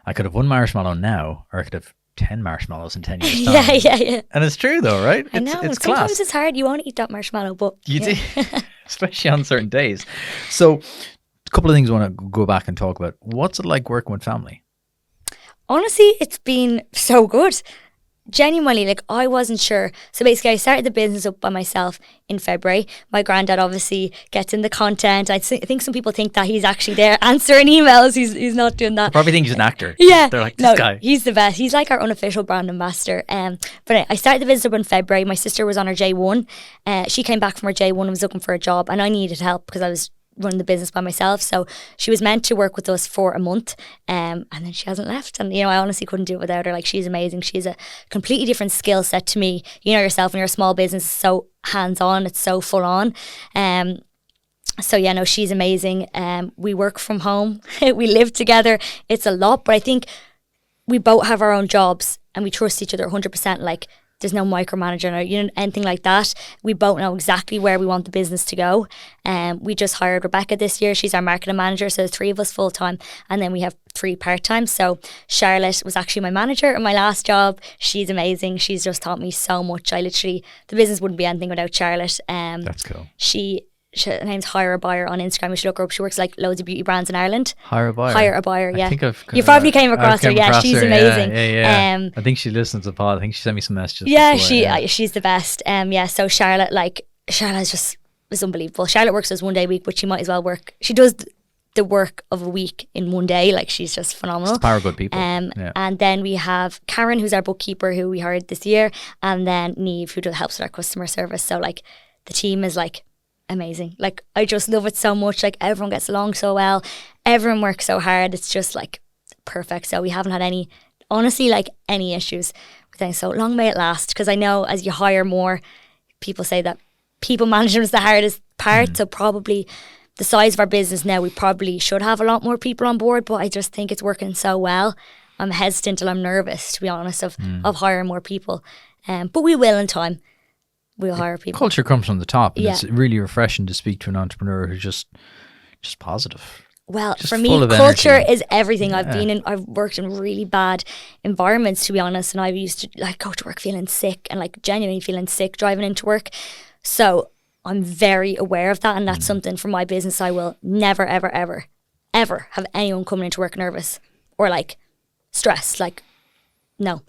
I could have one marshmallow now, or I could have 10 marshmallows in 10 years time. Yeah. And it's true though, right?
I know.
It's
sometimes
class.
It's hard. You want to eat that marshmallow, but
you do, especially on certain days. So a couple of things I want to go back and talk about. What's it like working with family?
Honestly, it's been so good. genuinely, like, I wasn't sure. So basically I started the business up by myself in February. My granddad obviously gets in the content. I think some people think that he's actually there answering emails. He's not doing that.
Probably think he's an actor.
Yeah.
They're like, this guy.
He's the best. He's like our unofficial brand ambassador. But I started the business up in February. My sister was on her J1. She came back from her J1 and was looking for a job, and I needed help because I was running the business by myself. So she was meant to work with us for a month, and then she hasn't left. And I honestly couldn't do it without her. Like, she's amazing. She's a completely different skill set to me. You know yourself, when you're a small business, it's so hands-on, it's so full on. So yeah, no, she's amazing. We work from home. We live together. It's a lot, but I think we both have our own jobs and we trust each other 100%. Like, there's no micromanaging or anything like that. We both know exactly where we want the business to go. We just hired Rebecca this year. She's our marketing manager. So there's 3 of us full time, and then we have 3 part time. So Charlotte was actually my manager in my last job. She's amazing. She's just taught me so much. The business wouldn't be anything without Charlotte.
That's cool.
Her name's Hire a Buyer on Instagram. You should look her up. She works like loads of beauty brands in Ireland.
Hire a Buyer.
Hire a Buyer, yeah.
I think
you probably came across her. Yeah, she's amazing.
Yeah. I think she listens to the pod. I think she sent me some messages.
Yeah,
before,
she's the best. So Charlotte is unbelievable. Charlotte works as 1 day a week, but she might as well work. She does the work of a week in 1 day. Like, she's just phenomenal.
It's the power of good people.
And then we have Karen, who's our bookkeeper, who we hired this year, and then Neve, who helps with our customer service. So like, the team is like amazing. Like, I just love it so much. Like, everyone gets along so well, everyone works so hard. It's just like perfect. So we haven't had any issues with anything. So long may it last, because I know as you hire more, people say that people management is the hardest part. So probably the size of our business now, we probably should have a lot more people on board, but I just think it's working so well. I'm hesitant and I'm nervous, to be honest, of hiring more people, but we will in time. We'll hire people.
Culture comes from the top, and it's really refreshing to speak to an entrepreneur who's just positive.
Well,
just
for me, culture is everything. I've worked in really bad environments, to be honest, and I used to like go to work feeling sick and like genuinely feeling sick driving into work. So I'm very aware of that, and that's something for my business. I will never, ever, ever, ever have anyone coming into work nervous or like stressed. Like, no,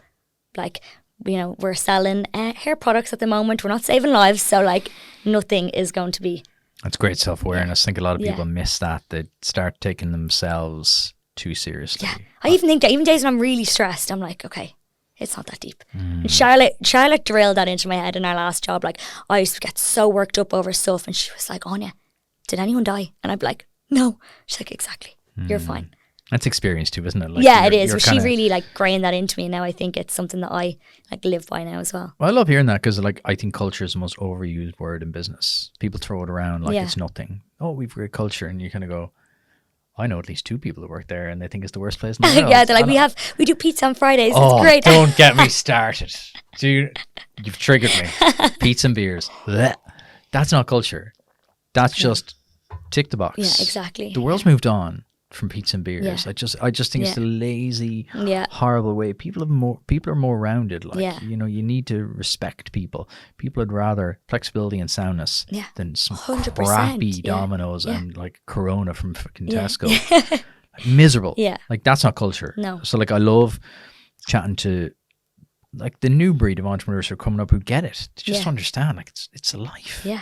like, we're selling hair products at the moment. We're not saving lives. So like, nothing is going to be.
That's great self-awareness. I think a lot of people miss that. They start taking themselves too seriously.
Yeah. I even think that even days when I'm really stressed, I'm like, okay, it's not that deep. And Charlotte drilled that into my head in our last job. Like, I used to get so worked up over stuff, and she was like, Anya, did anyone die? And I'd be like, no. She's like, exactly. You're fine.
That's experience too, isn't it? Like,
yeah, it is. She really like grained that into me. Now I think it's something that I like live by now as well.
Well, I love hearing that, because like, I think culture is the most overused word in business. People throw it around like it's nothing. Oh, we've great culture, and you kind of go, I know at least 2 people that work there, and they think it's the worst place in the world.
Yeah, they're like, we do pizza on Fridays.
Oh,
it's great.
Don't get me started, dude. You've triggered me. Pizza and beers. Blech. That's not culture. That's just tick the box.
Yeah, exactly.
The world's moved on from pizza and beers. I just think it's a lazy, horrible way. People are more rounded. Like, you need to respect people. People would rather flexibility and soundness than some
100%,
crappy Domino's and like Corona from fucking Tesco. Like, miserable.
Yeah.
Like, that's not culture.
No.
So like, I love chatting to like the new breed of entrepreneurs who are coming up who get it. To just understand, like, it's a life.
Yeah.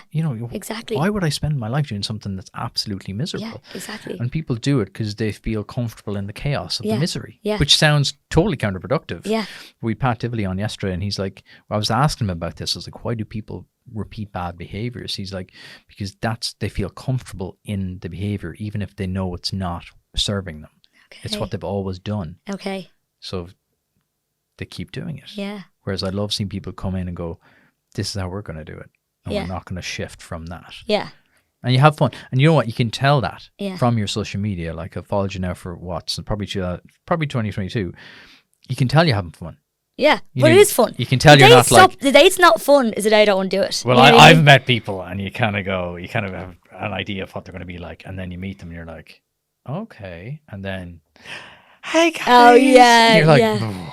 Exactly.
Why would I spend my life doing something that's absolutely miserable?
Yeah, exactly.
And people do it because they feel comfortable in the chaos of the misery,
Yeah.
which sounds totally counterproductive.
Yeah.
We had Pat Tivoli on yesterday, and he's like, I was asking him about this. I was like, why do people repeat bad behaviors? He's like, because they feel comfortable in the behavior, even if they know it's not serving them. Okay. It's what they've always done.
Okay.
So they keep doing it.
Yeah.
Whereas I love seeing people come in and go, this is how we're going to do it. And we're not going to shift from that.
Yeah.
And you have fun. And you know what? You can tell that from your social media. Like, I've followed you now for probably 2022. You can tell you're having fun.
Yeah. But it is fun.
You can tell you're not like...
The day it's not fun is the day I don't want to do it.
Well, I've met people, and you kind of have an idea of what they're going to be like. And then you meet them and you're like, okay. And then, hey guys.
Oh, yeah.
And you're like,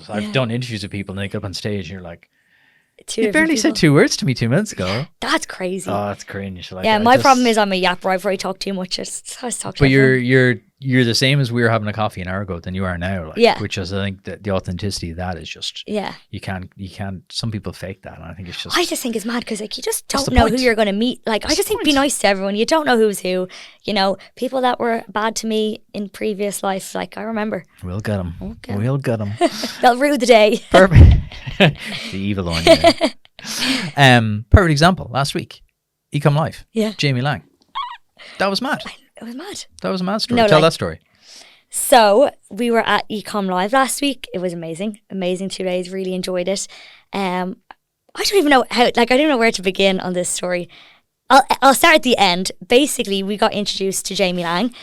I've done interviews with people, and they get up on stage and you're like, you barely said 2 words to me 2 minutes ago.
That's crazy.
Oh, that's cringe. Like,
my problem is I'm a yapper. I've already talked too much. But
you're you're the same as we were having a coffee an hour ago than you are now. Like,
Yeah.
which is, I think, the authenticity of that is just,
Yeah.
you can't, some people fake that. And I think it's just,
I just think it's mad because like you just
What's
don't
the
know
point?
who you're going to meet. Like I just think be nice to everyone. You don't know who's who. You know, people that were bad to me in previous life. Like I remember,
we'll get them.
Okay.
We'll get them.
they'll rue the day.
Perfect. The evil one. Perfect example. Last week, Ecom Live.
Yeah.
Jamie Lang. That was mad.
It was mad.
That was a mad story.
No,
Tell
like-
that story.
So we were at Ecom Live last week. It was amazing. Amazing 2 days. Really enjoyed it. I don't even know how, like, I don't know where to begin on this story. I'll start at the end. Basically, we got introduced to Jamie Lang,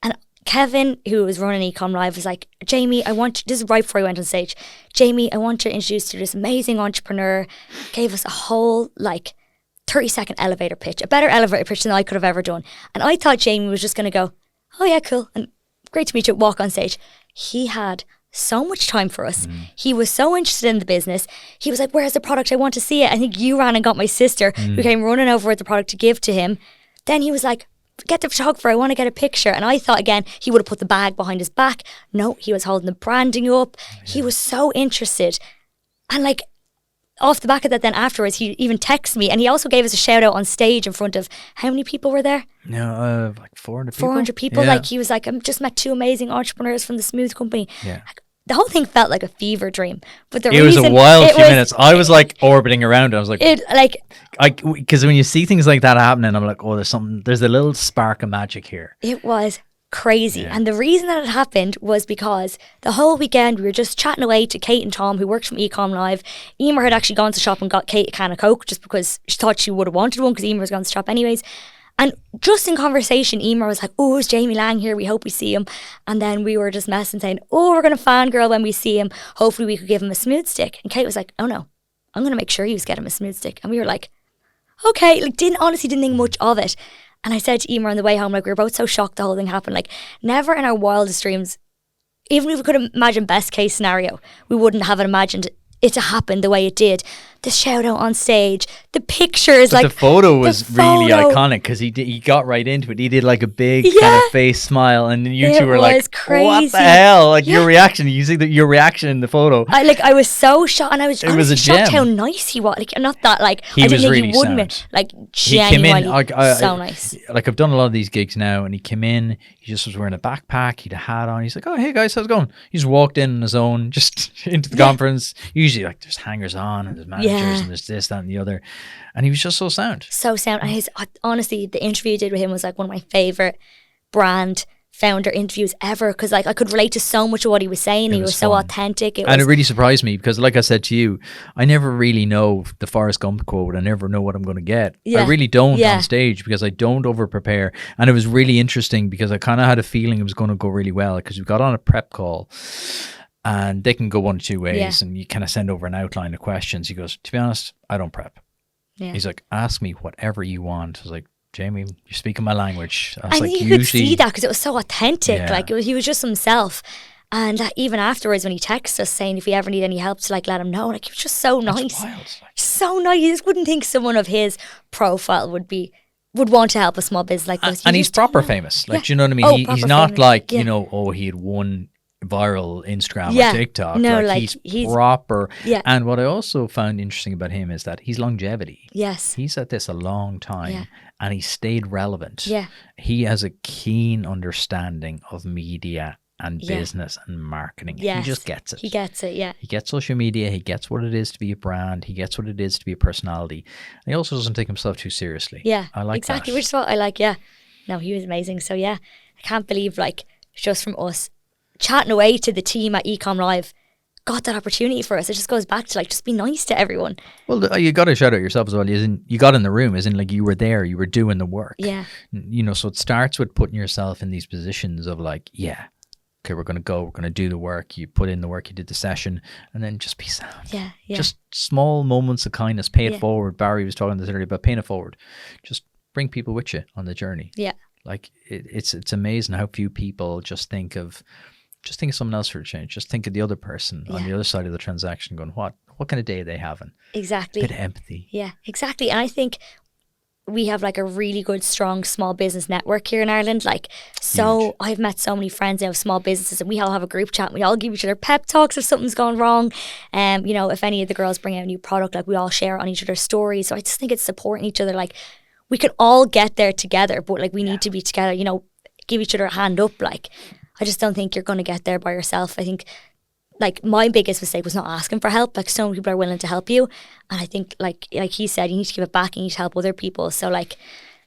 and Kevin, who was running Ecom Live, was like, Jamie, this is right before he went on stage. Jamie, I want to introduce you to this amazing entrepreneur. Gave us a whole, 30-second elevator pitch, a better elevator pitch than I could have ever done. And I thought Jamie was just going to go, oh yeah, cool, and great to meet you, walk on stage. He had so much time for us. He was so interested in the business. He was like, where's the product? I want to see it. I think you ran and got my sister who came running over with the product to give to him. Then he was like, get the photographer, I want to get a picture. And I thought again, he would have put the bag behind his back. No, he was holding the branding up. He was so interested. And off the back of that then afterwards, he even texted me and he also gave us a shout out on stage in front of, how many people were there?
No, 400 people.
400 people.
Yeah.
He was like, I just met 2 amazing entrepreneurs from the Smooth Company.
Yeah.
The whole thing felt like a fever dream. But the
It was
reason
a wild
it
few
was-
minutes. I was orbiting around. I was like, because when you see things like that happening, I'm like, oh, there's a little spark of magic here.
It was crazy.
Yeah.
And the reason that it happened was because the whole weekend we were just chatting away to Kate and Tom, who worked from Ecom Live. Emer had actually gone to the shop and got Kate a can of Coke just because she thought she would have wanted one because Emer was going to the shop anyways. And just in conversation, Emer was like, oh, is Jamie Lang here? We hope we see him. And then we were just messing, saying, oh, we're going to fangirl when we see him. Hopefully we could give him a smooth stick. And Kate was like, oh no, I'm going to make sure you get him a smooth stick. And we were like, okay, didn't think much of it. And I said to Emer on the way home, we were both so shocked the whole thing happened. Never in our wildest dreams, even if we could imagine best case scenario, we wouldn't have imagined it to happen the way it did. The shout out on stage, the pictures,
But the photo was really
photo.
iconic because he got right into it. He did a big kind
Yeah.
of face smile, and then you
It
two were
was
like, "What
crazy.
the hell?" Your
Yeah.
reaction. You see your reaction in the photo.
I was so shocked, and I was
It was
honestly
a
shocked
gem.
how nice he was. Not that
He
I didn't
was
think
really
he wouldn't
sound.
be
He came in.
genuinely so nice.
I've done a lot of these gigs now, and he came in. He just was wearing a backpack. He had a hat on. He's like, "Oh, hey guys, how's it going?" He just walked in on his own, just into the conference. Usually, there's hangers on and there's managers
Yeah.
and there's this, that, and the other, and he was just so sound.
So sound. And honestly, the interview I did with him was one of my favorite brand founder interviews ever because I could relate to so much of what he was saying. He
was
was so
fun.
authentic.
And it really surprised me because, like I said to you, I never really know the Forrest Gump quote. I never know what I'm going to get.
Yeah.
I really don't
Yeah.
on stage because I don't over prepare. And it was really interesting because I kind of had a feeling it was going to go really well because we got on a prep call. And they can go one of two ways,
Yeah.
and you kind of send over an outline of questions. He goes, to be honest, I don't prep.
Yeah.
He's like, ask me whatever you want. I was like, Jamie, you're speaking my language. I was
And
like,
you could see that because it was so authentic.
Yeah.
He was just himself. And even afterwards, when he texted us saying if we ever need any help to let him know, he was just so
That's
nice.
wild.
So nice. You just wouldn't think someone of his profile would want to help a small business like this.
And
You
he's
just don't
proper
know.
famous.
Yeah.
Do you know what I mean?
Oh,
He's
proper
not
famous. Yeah.
he had won viral Instagram
Yeah.
or TikTok.
No,
he's
he's-
proper.
Yeah.
And what I also found interesting about him is that he's longevity.
Yes.
He's at this a long time
Yeah.
and he stayed relevant.
Yeah.
He has a keen understanding of media and
Yeah.
business and marketing.
Yes.
He just gets it.
He gets it, yeah.
He gets social media. He gets what it is to be a brand. He gets what it is to be a personality. And he also doesn't take himself too seriously.
Yeah.
I like
exactly,
that.
which is what I like, yeah. No, he was amazing. So yeah, I can't believe just from us chatting away to the team at Ecom Live got that opportunity for us. It just goes back to just be nice to everyone.
Well, you got to shout out yourself as well. You got in the room, as in you were there, you were doing the work.
Yeah.
So it starts with putting yourself in these positions of yeah, okay, we're going to do the work. You put in the work, you did the session, and then just be sound.
Yeah. Yeah.
Just small moments of kindness, pay it
Yeah.
forward. Barry was talking this earlier about paying it forward. Just bring people with you on the journey.
yeah.
It's amazing how few people just think of someone else for a change. Just think of the other person on
Yeah.
the other side of the transaction going, what kind of day are they having?
Exactly.
Bit of empathy.
Yeah, exactly. And I think we have like a really good, strong small business network here in Ireland. Like, so
Huge.
I've met so many friends now of small businesses, and we all have a group chat. And we all give each other pep talks if something's gone wrong. You know, if any of the girls bring out a new product, like we all share on each other's stories. So I just think it's supporting each other. Like, we can all get there together, but like we need to be together. You know, give each other a hand up. Like, I just don't think you're going to get there by yourself. I think, like, my biggest mistake was not asking for help. Like, so many people are willing to help you, and I think like he said, you need to give it back and you need to help other people. So like,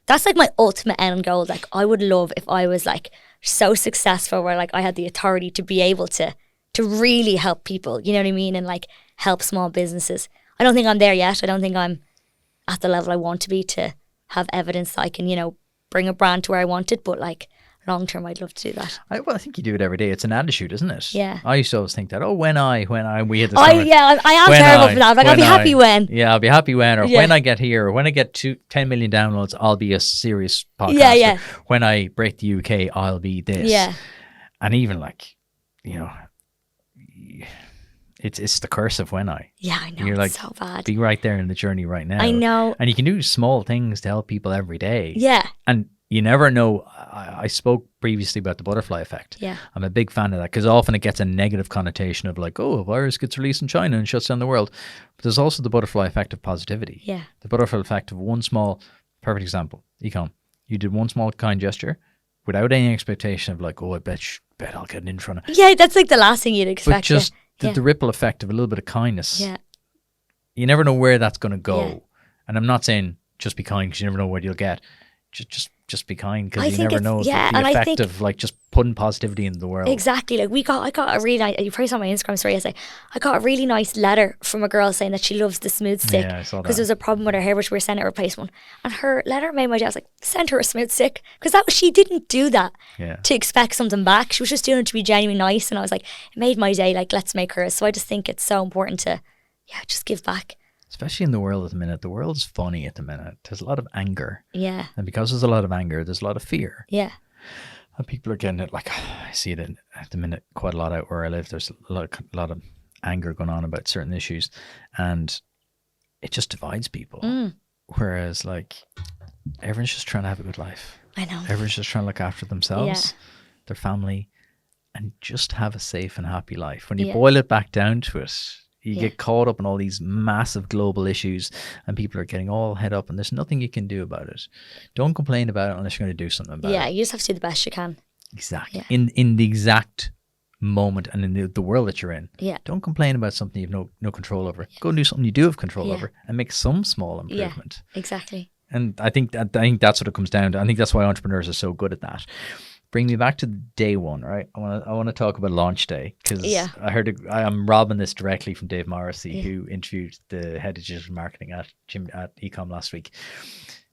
that's like my ultimate end goal. Like, I would love if I was like so successful where like I had the authority to be able to really help people, you know what I mean, and like help small businesses. I don't think I'm there yet. I don't think I'm at the level I want to be to have evidence that I can, you know, bring a brand to where I want it, but like long term, I'd love to do that.
I think you do it every day. It's an attitude, isn't it?
Yeah.
I used to always think that, when we had this
I am terrible for that. Like, I'll be happy when.
Yeah, I'll be happy when, or
Yeah.
when I get here, or when I get 10 million downloads, I'll be a serious podcaster.
Yeah, yeah.
When I break the UK, I'll be this.
Yeah.
And even like, you know, it's the curse of when I.
Yeah, I know.
You're like,
it's so bad.
be right there in the journey right now.
I know.
And you can do small things to help people every day.
Yeah.
And you never know. I spoke previously about the butterfly effect.
Yeah.
I'm a big fan of that because often it gets a negative connotation of like, a virus gets released in China and shuts down the world. But there's also the butterfly effect of positivity.
Yeah.
The butterfly effect of one small, perfect example, ecom. You did one small kind gesture without any expectation of like, I bet I'll get an in front of.
Yeah, that's like the last thing you'd expect.
But just
yeah.
the ripple effect of a little bit of kindness.
Yeah.
You never know where that's going to go.
Yeah.
And I'm not saying just be kind because you never know what you'll get. Just be kind because you never know the effect of like just putting positivity in the world.
Exactly. Like I got a really nice, you probably saw my Instagram story yesterday. I got a really nice letter from a girl saying that she loves the smooth stick.
Yeah, I saw that.
Because there was a problem with her hairbrush. We were sending her a replacement. And her letter made my day. I was like, send her a smooth stick. Because she didn't do that to expect something back. She was just doing it to be genuinely nice. And I was like, it made my day. Like, let's make hers. So I just think it's so important to, just give back.
Especially in the world at the minute. The world's funny at the minute. There's a lot of anger.
Yeah.
And because there's a lot of anger, there's a lot of fear.
Yeah.
And people are getting it, like, I see it at the minute quite a lot out where I live. There's a lot of anger going on about certain issues. And it just divides people. Whereas, like, everyone's just trying to have a good life.
I know.
Everyone's just trying to look after themselves, their family, and just have a safe and happy life. When you boil it back down to it, you get caught up in all these massive global issues and people are getting all head up and there's nothing you can do about it. Don't complain about it unless you're going to do something about it.
Yeah, you just have to do the best you can.
Exactly.
Yeah.
In the exact moment and in the world that you're in.
Yeah.
Don't complain about something you've no control over. Go and do something you do have control over and make some small improvement.
Yeah, exactly.
And I think that's what it comes down to. I think that's why entrepreneurs are so good at that. Bring me back to day one, right? I want to talk about launch day because I heard I'm robbing this directly from Dave Morrissey, who interviewed the head of digital marketing at Ecom last week.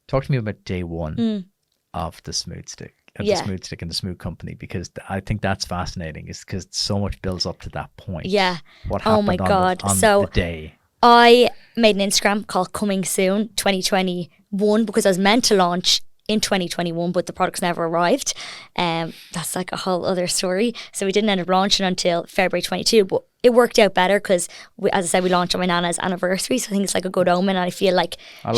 Talk to me about day one of the Smooth Stick, the Smooth Stick and the Smooth Company, because I think that's fascinating. Is because so much builds up to that point.
Yeah.
What happened?
Oh my God!
on
so
the day.
I made an Instagram called Coming Soon 2021 because I was meant to launch in 2021, but the products never arrived. That's like a whole other story. So we didn't end up launching until February 22, but it worked out better because, as I said, we launched on my Nana's anniversary. So I think it's like a good omen. And I feel like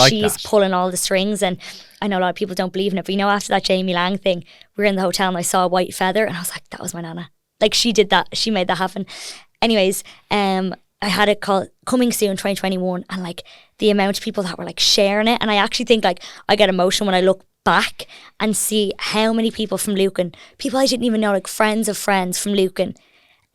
she's pulling all the strings. And I know a lot of people don't believe in it, but you know, after that Jamie Lang thing, we were in the hotel and I saw a white feather and I was like, that was my Nana. Like, she did that. She made that happen. Anyways, I had it called Coming Soon 2021, and like the amount of people that were like sharing it. And I actually think like I get emotional when I look back and see how many people from Lucan, people I didn't even know, like friends of friends from Lucan,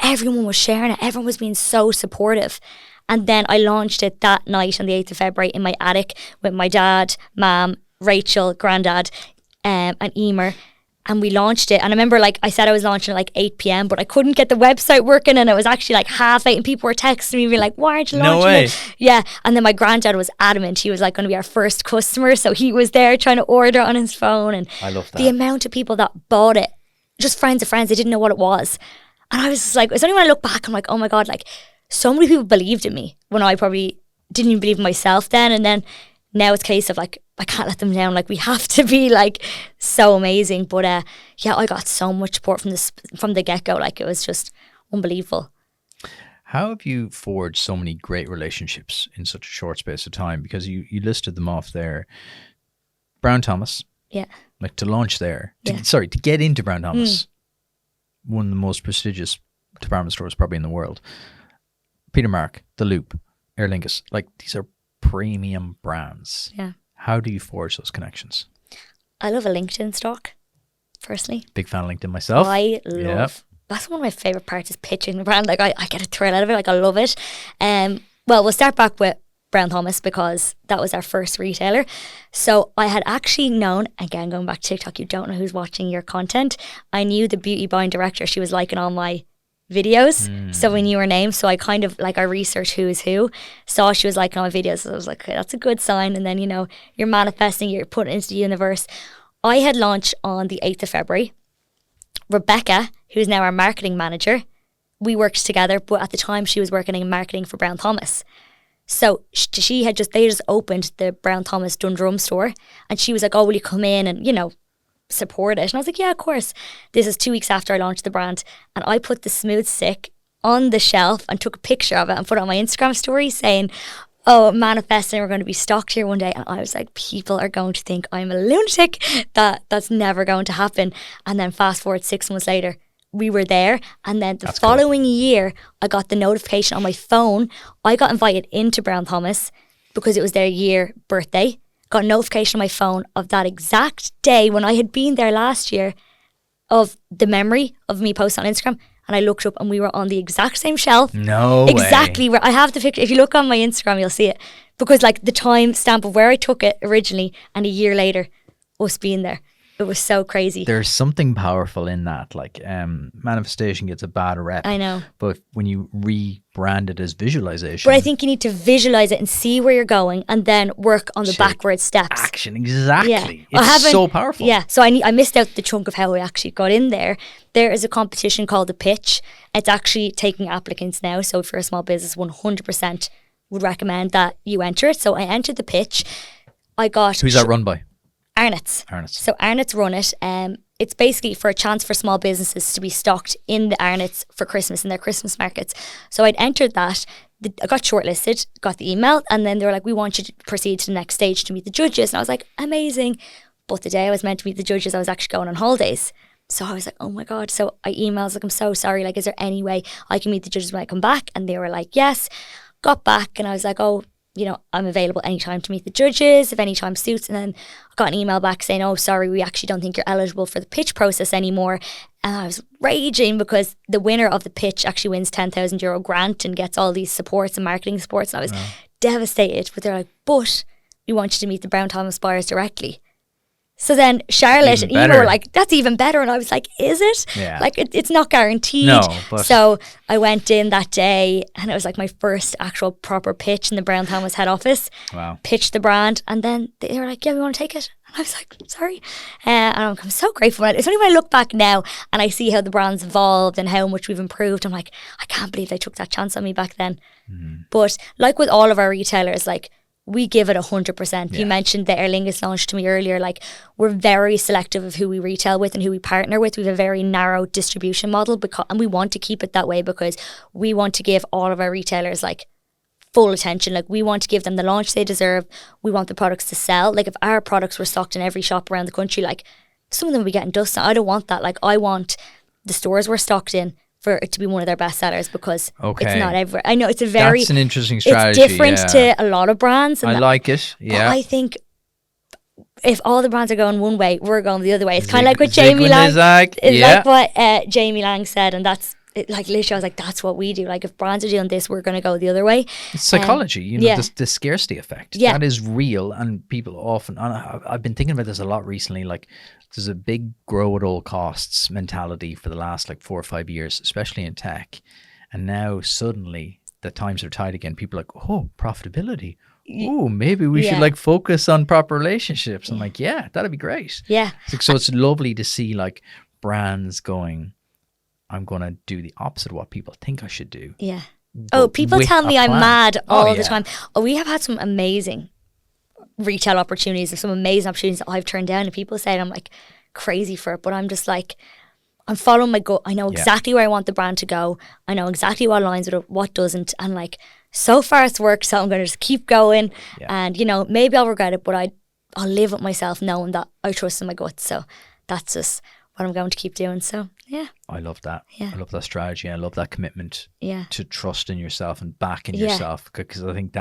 everyone was sharing it. Everyone was being so supportive. And then I launched it that night on the 8th of February in my attic with my dad, mum, Rachel, granddad, and Emer. And we launched it. And I remember, like, I said I was launching at like 8 p.m, but I couldn't get the website working. And it was actually like 8:30 and people were texting me, being like, why aren't you launching
No way.
it? Yeah. And then my granddad was adamant. He was like going to be our first customer. So he was there trying to order on his phone. And
I love that.
The amount of people that bought it, just friends of friends, they didn't know what it was. And I was just like, it's only when I look back, I'm like, oh my God, like so many people believed in me when I probably didn't even believe in myself then. And then now it's a case of like, I can't let them down. Like, we have to be like so amazing. But yeah, I got so much support from the get-go. Like, it was just unbelievable.
How have you forged so many great relationships in such a short space of time? Because you listed them off there. Brown Thomas,
Yeah.
like to launch there,
Yeah.
to get into Brown Thomas, one of the most prestigious department stores probably in the world. Peter Mark, The Loop, Aer Lingus, like these are premium brands.
Yeah.
How do you forge those connections?
I love a LinkedIn stock, personally.
Big fan of LinkedIn myself.
I love, that's one of my favourite parts is pitching the brand. Like I get a thrill out of it. Like I love it. Well, we'll start back with Brown Thomas because that was our first retailer. So I had actually known, again, going back to TikTok, you don't know who's watching your content. I knew the beauty buying director. She was liking all my videos. So we knew her name. So I kind of, like, I researched who is who. Saw she was liking all my videos. So I was like, okay, that's a good sign. And then, you know, you're manifesting, you're putting it into the universe. I had launched on the 8th of February. Rebecca, who's now our marketing manager, we worked together, but at the time she was working in marketing for Brown Thomas. So they just opened the Brown Thomas Dundrum store, and she was like, oh, will you come in and, you know, support it? And I was like, yeah, of course. This is 2 weeks after I launched the brand, and I put the smooth stick on the shelf and took a picture of it and put it on my Instagram story saying, oh, manifesting, we're going to be stocked here one day. And I was like, people are going to think I'm a lunatic. That's never going to happen. And then fast forward 6 months later, we were there. And then the following year, I got the notification on my phone. I got invited into Brown Thomas because it was their year birthday. Got a notification on my phone of that exact day when I had been there last year, of the memory of me posting on Instagram. And I looked up and we were on the exact same shelf.
No
exactly
way.
Where I have the picture. If you look on my Instagram, you'll see it. Because like the time stamp of where I took it originally and a year later, us being there. It was so crazy.
There's something powerful in that. Like manifestation gets a bad rep.
I know.
But when you rebrand it as visualization.
But I think you need to visualize it and see where you're going and then work on the backward steps.
Action, exactly.
Yeah.
It's so powerful.
Yeah. So I missed out the chunk of how I actually got in there. There is a competition called The Pitch. It's actually taking applicants now. So if you're a small business, 100% would recommend that you enter it. So I entered The Pitch. I got...
Who's that run by?
Arnott's. So Arnott's run it. It's basically for a chance for small businesses to be stocked in the Arnott's for Christmas in their Christmas markets. So I'd entered that. I got shortlisted, got the email, and then they were like, we want you to proceed to the next stage to meet the judges. And I was like, amazing. But the day I was meant to meet the judges, I was actually going on holidays. So I was like, oh my God. So I emailed, like, I'm so sorry. Like, is there any way I can meet the judges when I come back? And they were like, yes. Got back and I was like, oh, you know, I'm available anytime to meet the judges, if any time suits. And then I got an email back saying, oh, sorry, we actually don't think you're eligible for the pitch process anymore. And I was raging because the winner of the pitch actually wins €10,000 grant and gets all these supports and marketing supports. And I was devastated. But they're like, but we want you to meet the Brown Thomas buyers directly. So then Charlotte and Eva were like, that's even better. And I was like, is it?
Yeah.
Like, it's not guaranteed.
No, but...
So I went in that day and it was like my first actual proper pitch in the Brown Thomas head office.
Wow.
Pitched the brand. And then they were like, yeah, we want to take it. And I was like, sorry. And I'm so grateful. It's only when I look back now and I see how the brand's evolved and how much we've improved, I'm like, I can't believe they took that chance on me back then. But like with all of our retailers, like, we give it 100%. You mentioned the Aer Lingus launch to me earlier. Like, we're very selective of who we retail with and who we partner with. We have a very narrow distribution model and we want to keep it that way because we want to give all of our retailers like full attention. Like, we want to give them the launch they deserve. We want the products to sell. Like, if our products were stocked in every shop around the country, like, some of them would be getting dust. I don't want that. Like, I want the stores we're stocked in for it to be one of their best sellers because it's not everywhere. I know it's that's
an interesting strategy.
It's different to a lot of brands. And
I like it. Yeah.
But I think if all the brands are going one way, we're going the other way. It's kind of like what Jamie Lang. It's like what Jamie Lang said, and that's like literally. I was like, that's what we do. Like, if brands are doing this, we're going to go the other way.
It's psychology, you know, the scarcity effect.
Yeah.
That is real, and people often. And I've been thinking about this a lot recently. Like, there's a big grow at all costs mentality for the last like 4 or 5 years, especially in tech. And now suddenly the times are tight again. People are like, oh, profitability. Oh, maybe we should like focus on proper relationships. I'm like, yeah, that'd be great.
Yeah.
So it's lovely to see like brands going, I'm going to do the opposite of what people think I should do.
Yeah. Oh, people tell me I'm mad all the time. Oh, we have had some amazing retail opportunities, some amazing opportunities that I've turned down, and people say I'm like crazy for it, but I'm just like, I'm following my gut. I know exactly where I want the brand to go. I know exactly what aligns with it, what doesn't, and like, so far it's worked, so I'm going to just keep going. And you know, maybe I'll regret it, but I'll live with myself knowing that I trust in my gut. So that's just what I'm going to keep doing. So yeah.
I love that.
Yeah.
I love that strategy. I love that commitment
Yeah.
to trust in yourself and back in
Yeah.
yourself, because I think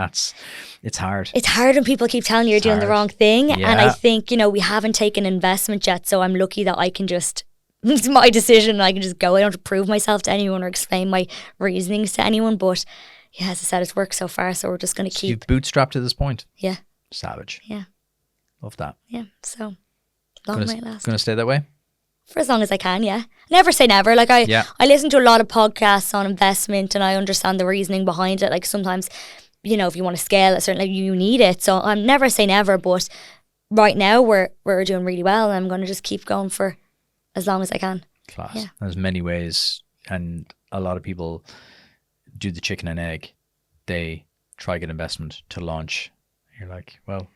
it's hard.
It's hard when people keep telling you you're doing the
hard.
wrong thing.
Yeah.
And I think, we haven't taken investment yet. So I'm lucky that I can just, it's my decision. I can just go. I don't have to prove myself to anyone or explain my reasonings to anyone. But yeah, as I said, it's worked so far. So we're just going to
So
keep.
you've bootstrapped to this point.
Yeah.
Savage.
Yeah.
Love that.
Yeah. So long may it last.
Going to stay that way?
For as long as I can, yeah. Never say never. Like I listen to a lot of podcasts on investment and I understand the reasoning behind it. Like sometimes, if you want to scale it, certainly you need it. So I'm never say never, but right now we're doing really well and I'm going to just keep going for as long as I can.
Class.
Yeah.
There's many ways, and a lot of people do the chicken and egg. They try get investment to launch. You're like, well,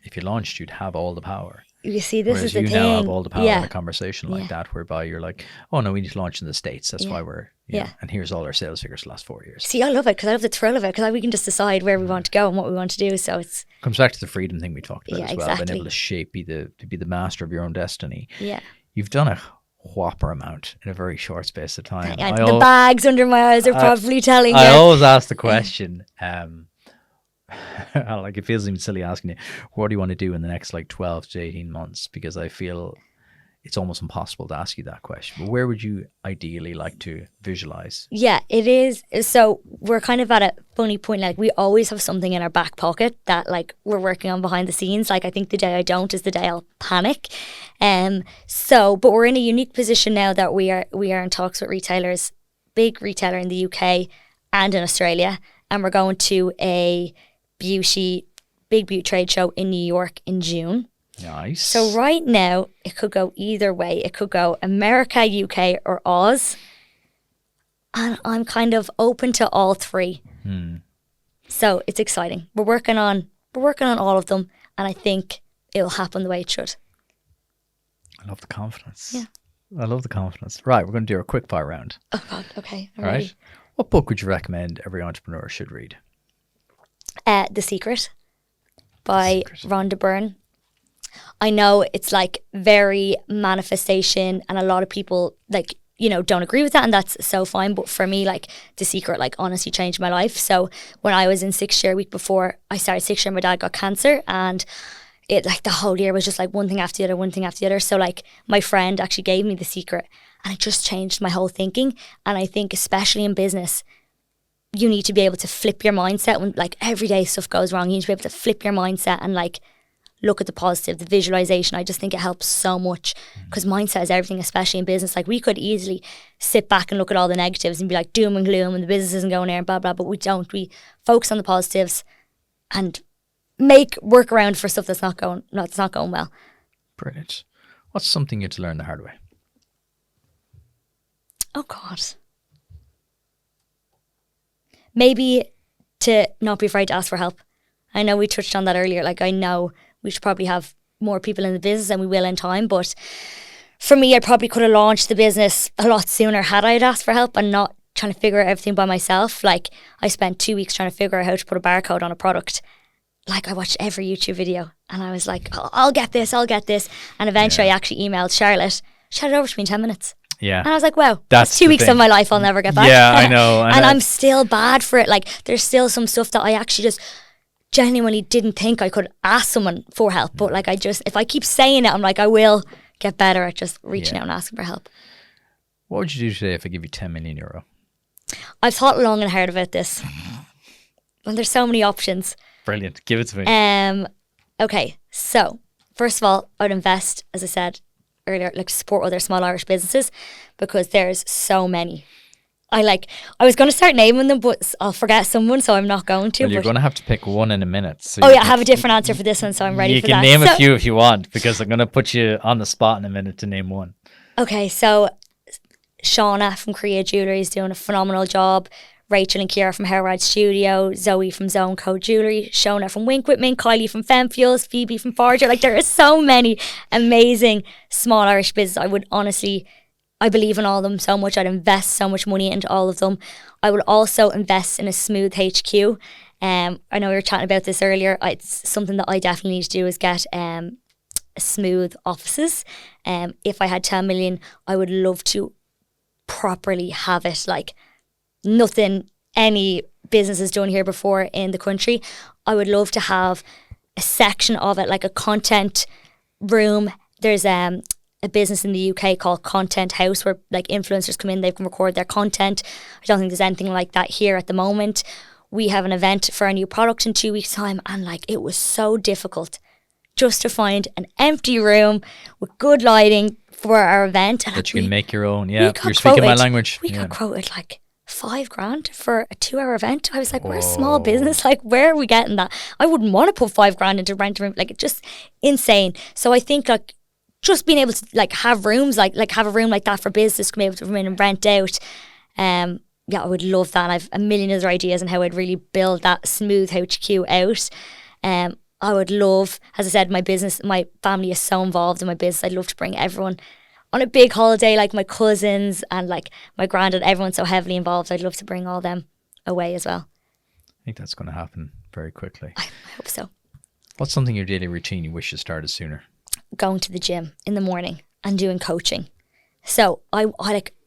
if you launched, you'd have all the power.
You see, this
Whereas
is the
you
thing.
now have all the power
yeah.
in a conversation like that, whereby you're like, oh no, we need to launch in the States. That's why we're, and here's all our sales figures the last 4 years.
See, I love it because I love the thrill of it because we can just decide where we want to go and what we want to do. So it's
comes back to the freedom thing we talked about as well.
Exactly.
Being able to shape, be the master of your own destiny.
Yeah.
You've done a whopper amount in a very short space of time.
The bags under my eyes are probably telling you.
I always ask the question, like it feels even silly asking you, what do you want to do in the next 12 to 18 months? Because I feel it's almost impossible to ask you that question. But where would you ideally like to visualize?
Yeah, it is. So we're kind of at a funny point. Like we always have something in our back pocket that we're working on behind the scenes. Like I think the day I don't is the day I'll panic. But we're in a unique position now that we are in talks with retailers, big retailer in the UK and in Australia, and we're going to a big beauty trade show in New York in June.
Nice.
So right now it could go either way. It could go America, UK or Oz. And I'm kind of open to all three. So it's exciting. We're working on all of them and I think it'll happen the way it should.
I love the confidence.
Yeah.
I love the confidence. Right, we're going to do a quick fire round.
Oh God, okay. I'm
all
ready.
right. What book would you recommend every entrepreneur should read?
The Secret by Rhonda Byrne. I know it's very manifestation and a lot of people don't agree with that and that's so fine. But for me, The Secret honestly changed my life. So when I was in 6th year, week before I started 6th year, my dad got cancer and it the whole year was just one thing after the other, one thing after the other. So my friend actually gave me The Secret and it just changed my whole thinking. And I think especially in business, you need to be able to flip your mindset when every day stuff goes wrong. You need to be able to flip your mindset and look at the positive, the visualization. I just think it helps so much because mindset is everything, especially in business. We could easily sit back and look at all the negatives and be doom and gloom and the business isn't going there and blah, blah, but we don't. We focus on the positives and make workaround for stuff that's not going well.
Brilliant. What's something you had to learn the hard way?
Oh God. Maybe to not be afraid to ask for help. I know we touched on that earlier. I know we should probably have more people in the business and we will in time. But for me, I probably could have launched the business a lot sooner had I asked for help and not trying to figure out everything by myself. I spent 2 weeks trying to figure out how to put a barcode on a product. I watched every YouTube video and I was like, oh, I'll get this. And eventually I actually emailed Charlotte. She had it over to me in 10 minutes.
Yeah.
And I was like, wow,
that's
2 weeks of my life I'll never get back.
Yeah, I know.
And I'm still bad for it. There's still some stuff that I actually just genuinely didn't think I could ask someone for help. But if I keep saying it, I'm I will get better at just reaching out and asking for help.
What would you do today if I give you 10 million euro?
I've thought long and hard about this. Well, there's so many options.
Brilliant. Give it to me.
Okay, so first of all, I'd invest, as I said earlier, support other small Irish businesses because there's so many. I was going to start naming them, but I'll forget someone, so I'm not going to.
Well, you're going to have to pick one in a minute. So
I have a different answer for this one, so I'm ready for that.
You can name a few if you want, because I'm going to put you on the spot in a minute to name one.
Okay, so Shauna from Korea Jewellery is doing a phenomenal job. Rachel and Ciara from Howard Studio, Zoe from Zone Code Jewellery, Shona from Wink With Me, Kylie from Femme Fuels, Phoebe from Forger. There are so many amazing small Irish businesses. I believe in all of them so much. I'd invest so much money into all of them. I would also invest in a Smooth HQ. I know we were chatting about this earlier. It's something that I definitely need to do is get smooth offices. If I had 10 million, I would love to properly have it like nothing any business has done here before in the country. I would love to have a section of it, like a content room. There's a business in the UK called Content House where like influencers come in, they can record their content. I don't think there's anything like that here at the moment. We have an event for a new product in 2 weeks' time, and like it was so difficult just to find an empty room with good lighting for our event. And
that you can make your own. Yeah, you're speaking my language.
We got quoted like $5,000 for a 2-hour event. I was like, we're a small business. Like, where are we getting that? I wouldn't want to put $5,000 into rent a room. Like, it's just insane. So I think like just being able to like have rooms, like have a room like that for business, to be able to come in and rent out. Yeah, I would love that. And I've a million other ideas on how I'd really build that smooth HQ out. I would love, as I said, my family is so involved in my business. I'd love to bring everyone on a big holiday, like my cousins and like my granddad, everyone's so heavily involved. I'd love to bring all them away as well.
I think that's going to happen very quickly.
I hope so.
What's something in your daily routine you wish you started sooner?
Going to the gym in the morning and doing coaching. So I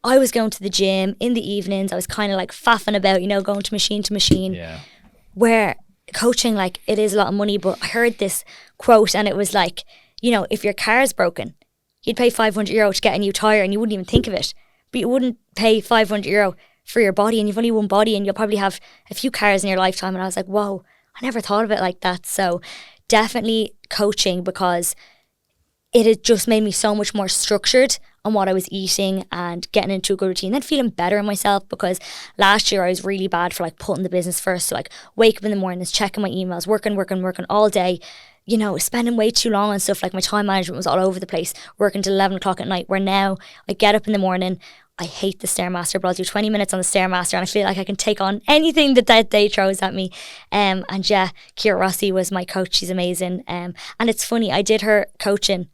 was going to the gym in the evenings. I was kind of like faffing about, going to machine.
Yeah.
Where coaching, like, it is a lot of money, but I heard this quote and it was like, if your car's broken, you'd pay €500 to get a new tyre and you wouldn't even think of it. But you wouldn't pay €500 for your body, and you've only one body and you'll probably have a few cars in your lifetime. And I was like, whoa, I never thought of it like that. So definitely coaching, because it had just made me so much more structured on what I was eating and getting into a good routine, then feeling better in myself. Because last year I was really bad for like putting the business first. So like wake up in the mornings, checking my emails, working all day, spending way too long on stuff. Like my time management was all over the place, working till 11 o'clock at night, where now I get up in the morning. I hate the Stairmaster, but I'll do 20 minutes on the Stairmaster and I feel like I can take on anything that day throws at me. And yeah, Ciara Rossi was my coach. She's amazing. And it's funny, I did her coaching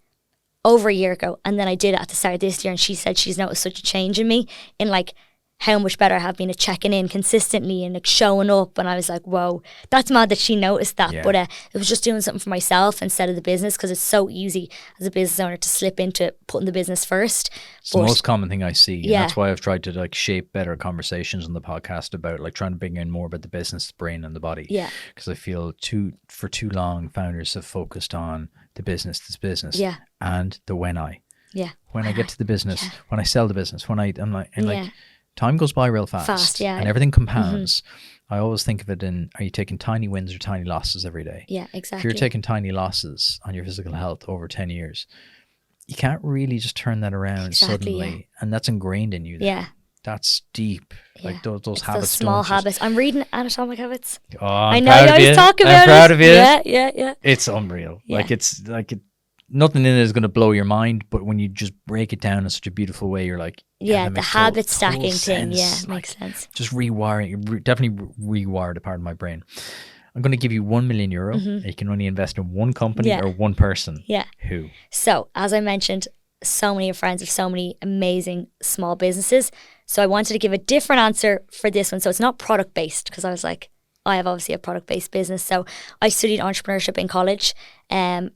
over a year ago, and then I did it at the start of this year, and she said she's noticed such a change in me, in like how much better I have been at checking in consistently and like showing up. And I was like, whoa, that's mad that she noticed that. Yeah. But it was just doing something for myself instead of the business, because it's so easy as a business owner to slip into putting the business first.
It's the most common thing I see. And that's why I've tried to like shape better conversations on the podcast about like trying to bring in more about the business, the brain and the body.
Yeah.
Because I feel for too long founders have focused on the business, and the when I get to the business, when I sell the business, like time goes by real fast, and everything compounds. I always think of it in, are you taking tiny wins or tiny losses every day?
Yeah, exactly.
If you're taking tiny losses on your physical health over 10 years, you can't really just turn that around suddenly. And that's ingrained in you.
Yeah.
That's deep. Like those habits.
Those small habits. I'm reading Atomic Habits.
Oh,
I know you always talk about it.
I'm proud of you.
Yeah.
It's unreal. Yeah. Nothing in it is going to blow your mind, but when you just break it down in such a beautiful way, you're like,
the habit stacking thing. Yeah, makes sense.
Just rewiring, definitely rewired a part of my brain. I'm going to give you €1 million. You can only invest in one company or one person.
Yeah.
Who?
So, as I mentioned, so many friends have so many amazing small businesses. So I wanted to give a different answer for this one. So it's not product based, because I was like, I have obviously a product based business. So I studied entrepreneurship in college.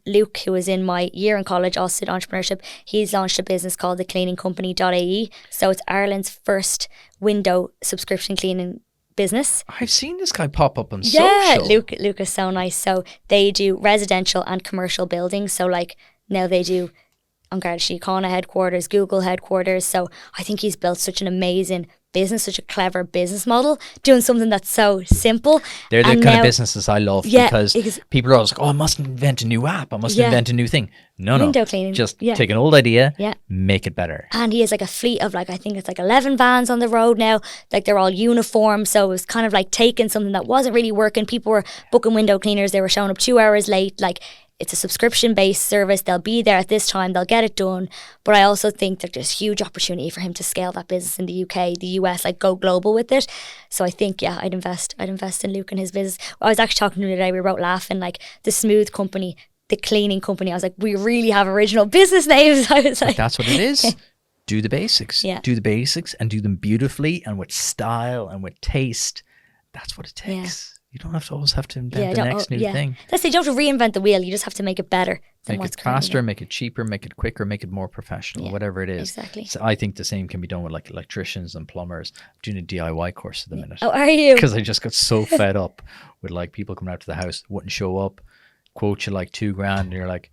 Luke, who was in my year in college, also did entrepreneurship. He's launched a business called the cleaningcompany.ie. So it's Ireland's first window subscription cleaning business.
I've seen this guy pop up on social.
Yeah, Luke is so nice. So they do residential and commercial buildings. So like now they do Síochána headquarters, Google headquarters. So I think he's built such an amazing business, such a clever business model, doing something that's so simple.
They're the kind of businesses I love, because people are always like, I must invent a new app, I must invent a new thing. No,
window cleaning.
Just take an old idea, make it better.
And he has like a fleet of I think it's like 11 vans on the road now. Like they're all uniform. So it was kind of like taking something that wasn't really working. People were booking window cleaners. They were showing up 2 hours late. Like, it's a subscription-based service. They'll be there at this time. They'll get it done. But I also think that there's huge opportunity for him to scale that business in the UK, the US, like go global with it. So I think, I'd invest in Luke and his business. I was actually talking to him today. We were out laughing, like the smooth company, the cleaning company. I was like, we really have original business names. I was like,
that's what it is. Do the basics. Yeah. Do the basics and do them beautifully and with style and with taste. That's what it takes. You don't have to always have to invent the next new thing.
Let's say you don't have to reinvent the wheel. You just have to make it better than
make
what's
it faster, make it cheaper, make it quicker, make it more professional, whatever it is.
Exactly.
So I think the same can be done with like electricians and plumbers. I'm doing a DIY course at the minute.
Oh, are you?
Because I just got so fed up with like people coming out to the house, wouldn't show up, quote you like $2,000, and you're like,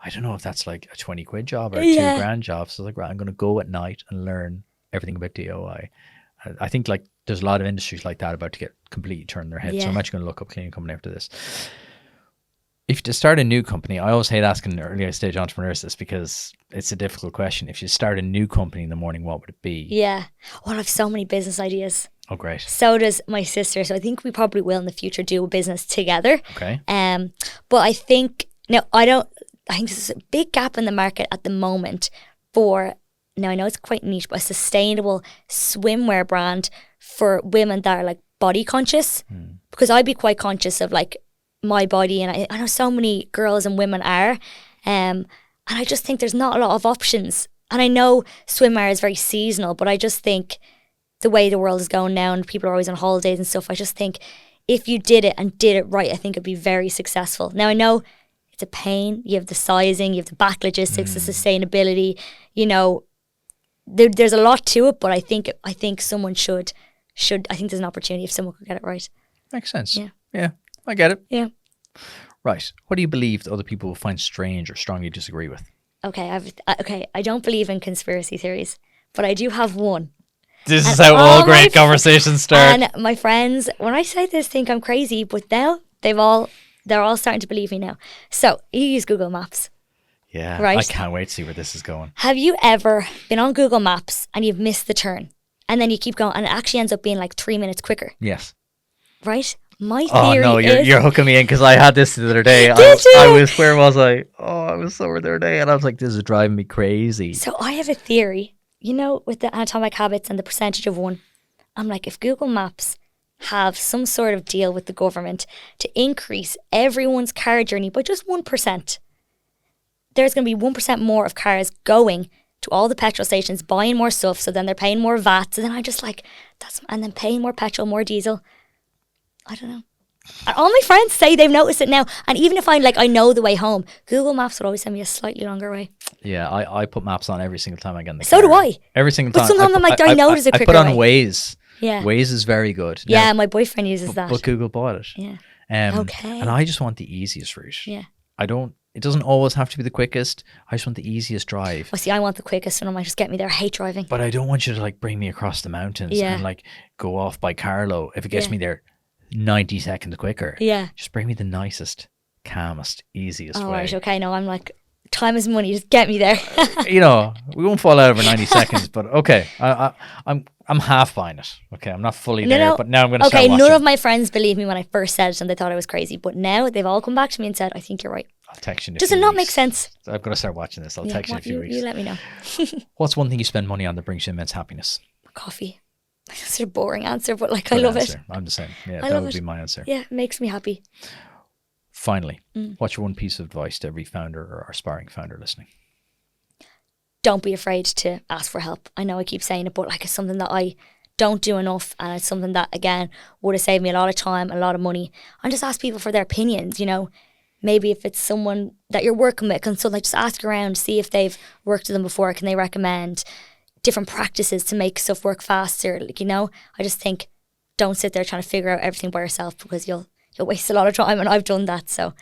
I don't know if that's like a 20 quid job or a $2,000 job. So I was like, right, I'm going to go at night and learn everything about DIY. I think like there's a lot of industries like that about to get completely turned their head. So I'm actually going to look up cleaning company after this. If to start a new company, I always hate asking earlier stage entrepreneurs this because it's a difficult question. If you start a new company in the morning, what would it be?
Yeah. Well, I have so many business ideas.
Oh, great.
So does my sister. So I think we probably will in the future do a business together.
Okay.
But I think, I think there's a big gap in the market at the moment for, now I know it's quite niche, but a sustainable swimwear brand for women that are like body conscious. Because I'd be quite conscious of like my body, and I know so many girls and women are. And I just think there's not a lot of options. And I know swimwear is very seasonal, but I just think the way the world is going now and people are always on holidays and stuff, I just think if you did it and did it right, I think it'd be very successful. Now I know it's a pain. You have the sizing, you have the back logistics, the sustainability, there's a lot to it, but I think someone should I think there's an opportunity if someone could get it right.
Makes sense. Yeah, I get it.
Yeah.
Right. What do you believe that other people will find strange or strongly disagree with?
Okay, I don't believe in conspiracy theories, but I do have one.
This is how all great conversations start.
And my friends, when I say this, think I'm crazy, but now they're all starting to believe me now. So you use Google Maps.
Yeah,
right?
I can't wait to see where this is going.
Have you ever been on Google Maps and you've missed the turn and then you keep going and it actually ends up being like 3 minutes quicker?
Yes.
Right? My theory
you're hooking me in because I had this the other day. Where was I? Oh, I was somewhere the other day and I was like, this is driving me crazy.
So I have a theory, with the atomic habits and the percentage of one. I'm like, if Google Maps have some sort of deal with the government to increase everyone's car journey by just 1%, there's going to be 1% more of cars going to all the petrol stations, buying more stuff, so then they're paying more VAT. So then I just like, and then paying more petrol, more diesel. I don't know. And all my friends say they've noticed it now. And even if I know the way home, Google Maps would always send me a slightly longer way.
Yeah, I put maps on every single time I get in the car.
So do I.
Every single time.
But sometimes I'm like, do I notice a quicker way?
I put on Waze.
Yeah.
Waze is very good.
Yeah, my boyfriend uses that.
But Google bought it.
Yeah. Okay.
And I just want the easiest route.
Yeah.
It doesn't always have to be the quickest. I just want the easiest drive.
Well, see, I want the quickest one. I might just get me there. I hate driving.
But I don't want you to like bring me across the mountains and like go off by Carlo. If it gets me there 90 seconds quicker.
Yeah.
Just bring me the nicest, calmest, easiest way.
Right, okay. No, I'm like, time is money. Just get me there.
We won't fall out over 90 seconds, but okay. I'm half buying it. Okay, I'm not fully there, but now I'm going to start watching.
None of my friends believed me when I first said it and they thought I was crazy. But now they've all come back to me and said, I think you're right.
I'll text you in a
Does
few
it not
weeks.
make sense?
So I've got to start watching this. I'll text you in a few weeks.
You let me know.
What's one thing you spend money on that brings you immense happiness?
Coffee. That's a boring answer, but like
Good
I love
answer.
it.
I'm the same. Yeah,
I
that
love
would
it.
be my answer.
Yeah, it makes me happy.
Finally, what's your one piece of advice to every founder or aspiring founder listening?
Don't be afraid to ask for help. I know I keep saying it, but like it's something that I don't do enough, and it's something that again would have saved me a lot of time, a lot of money. And just ask people for their opinions. Maybe if it's someone that you're working with, just ask around, see if they've worked with them before. Can they recommend different practices to make stuff work faster? I just think don't sit there trying to figure out everything by yourself because you'll waste a lot of time, and I've done that. So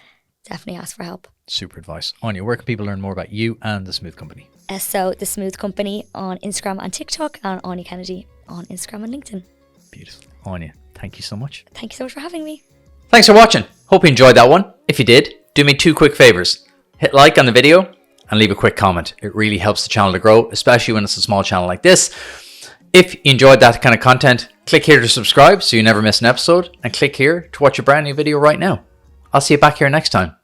definitely ask for help.
Super advice. Anya, where can people learn more about you and The Smooth Company?
So The Smooth Company on Instagram and TikTok, and Aine Kennedy on Instagram and LinkedIn.
Beautiful. Anya, thank you so much.
Thank you so much for having me.
Thanks for watching. Hope you enjoyed that one. If you did, do me 2 quick favors. Hit like on the video and leave a quick comment. It really helps the channel to grow, especially when it's a small channel like this. If you enjoyed that kind of content, click here to subscribe so you never miss an episode, and click here to watch a brand new video right now. I'll see you back here next time.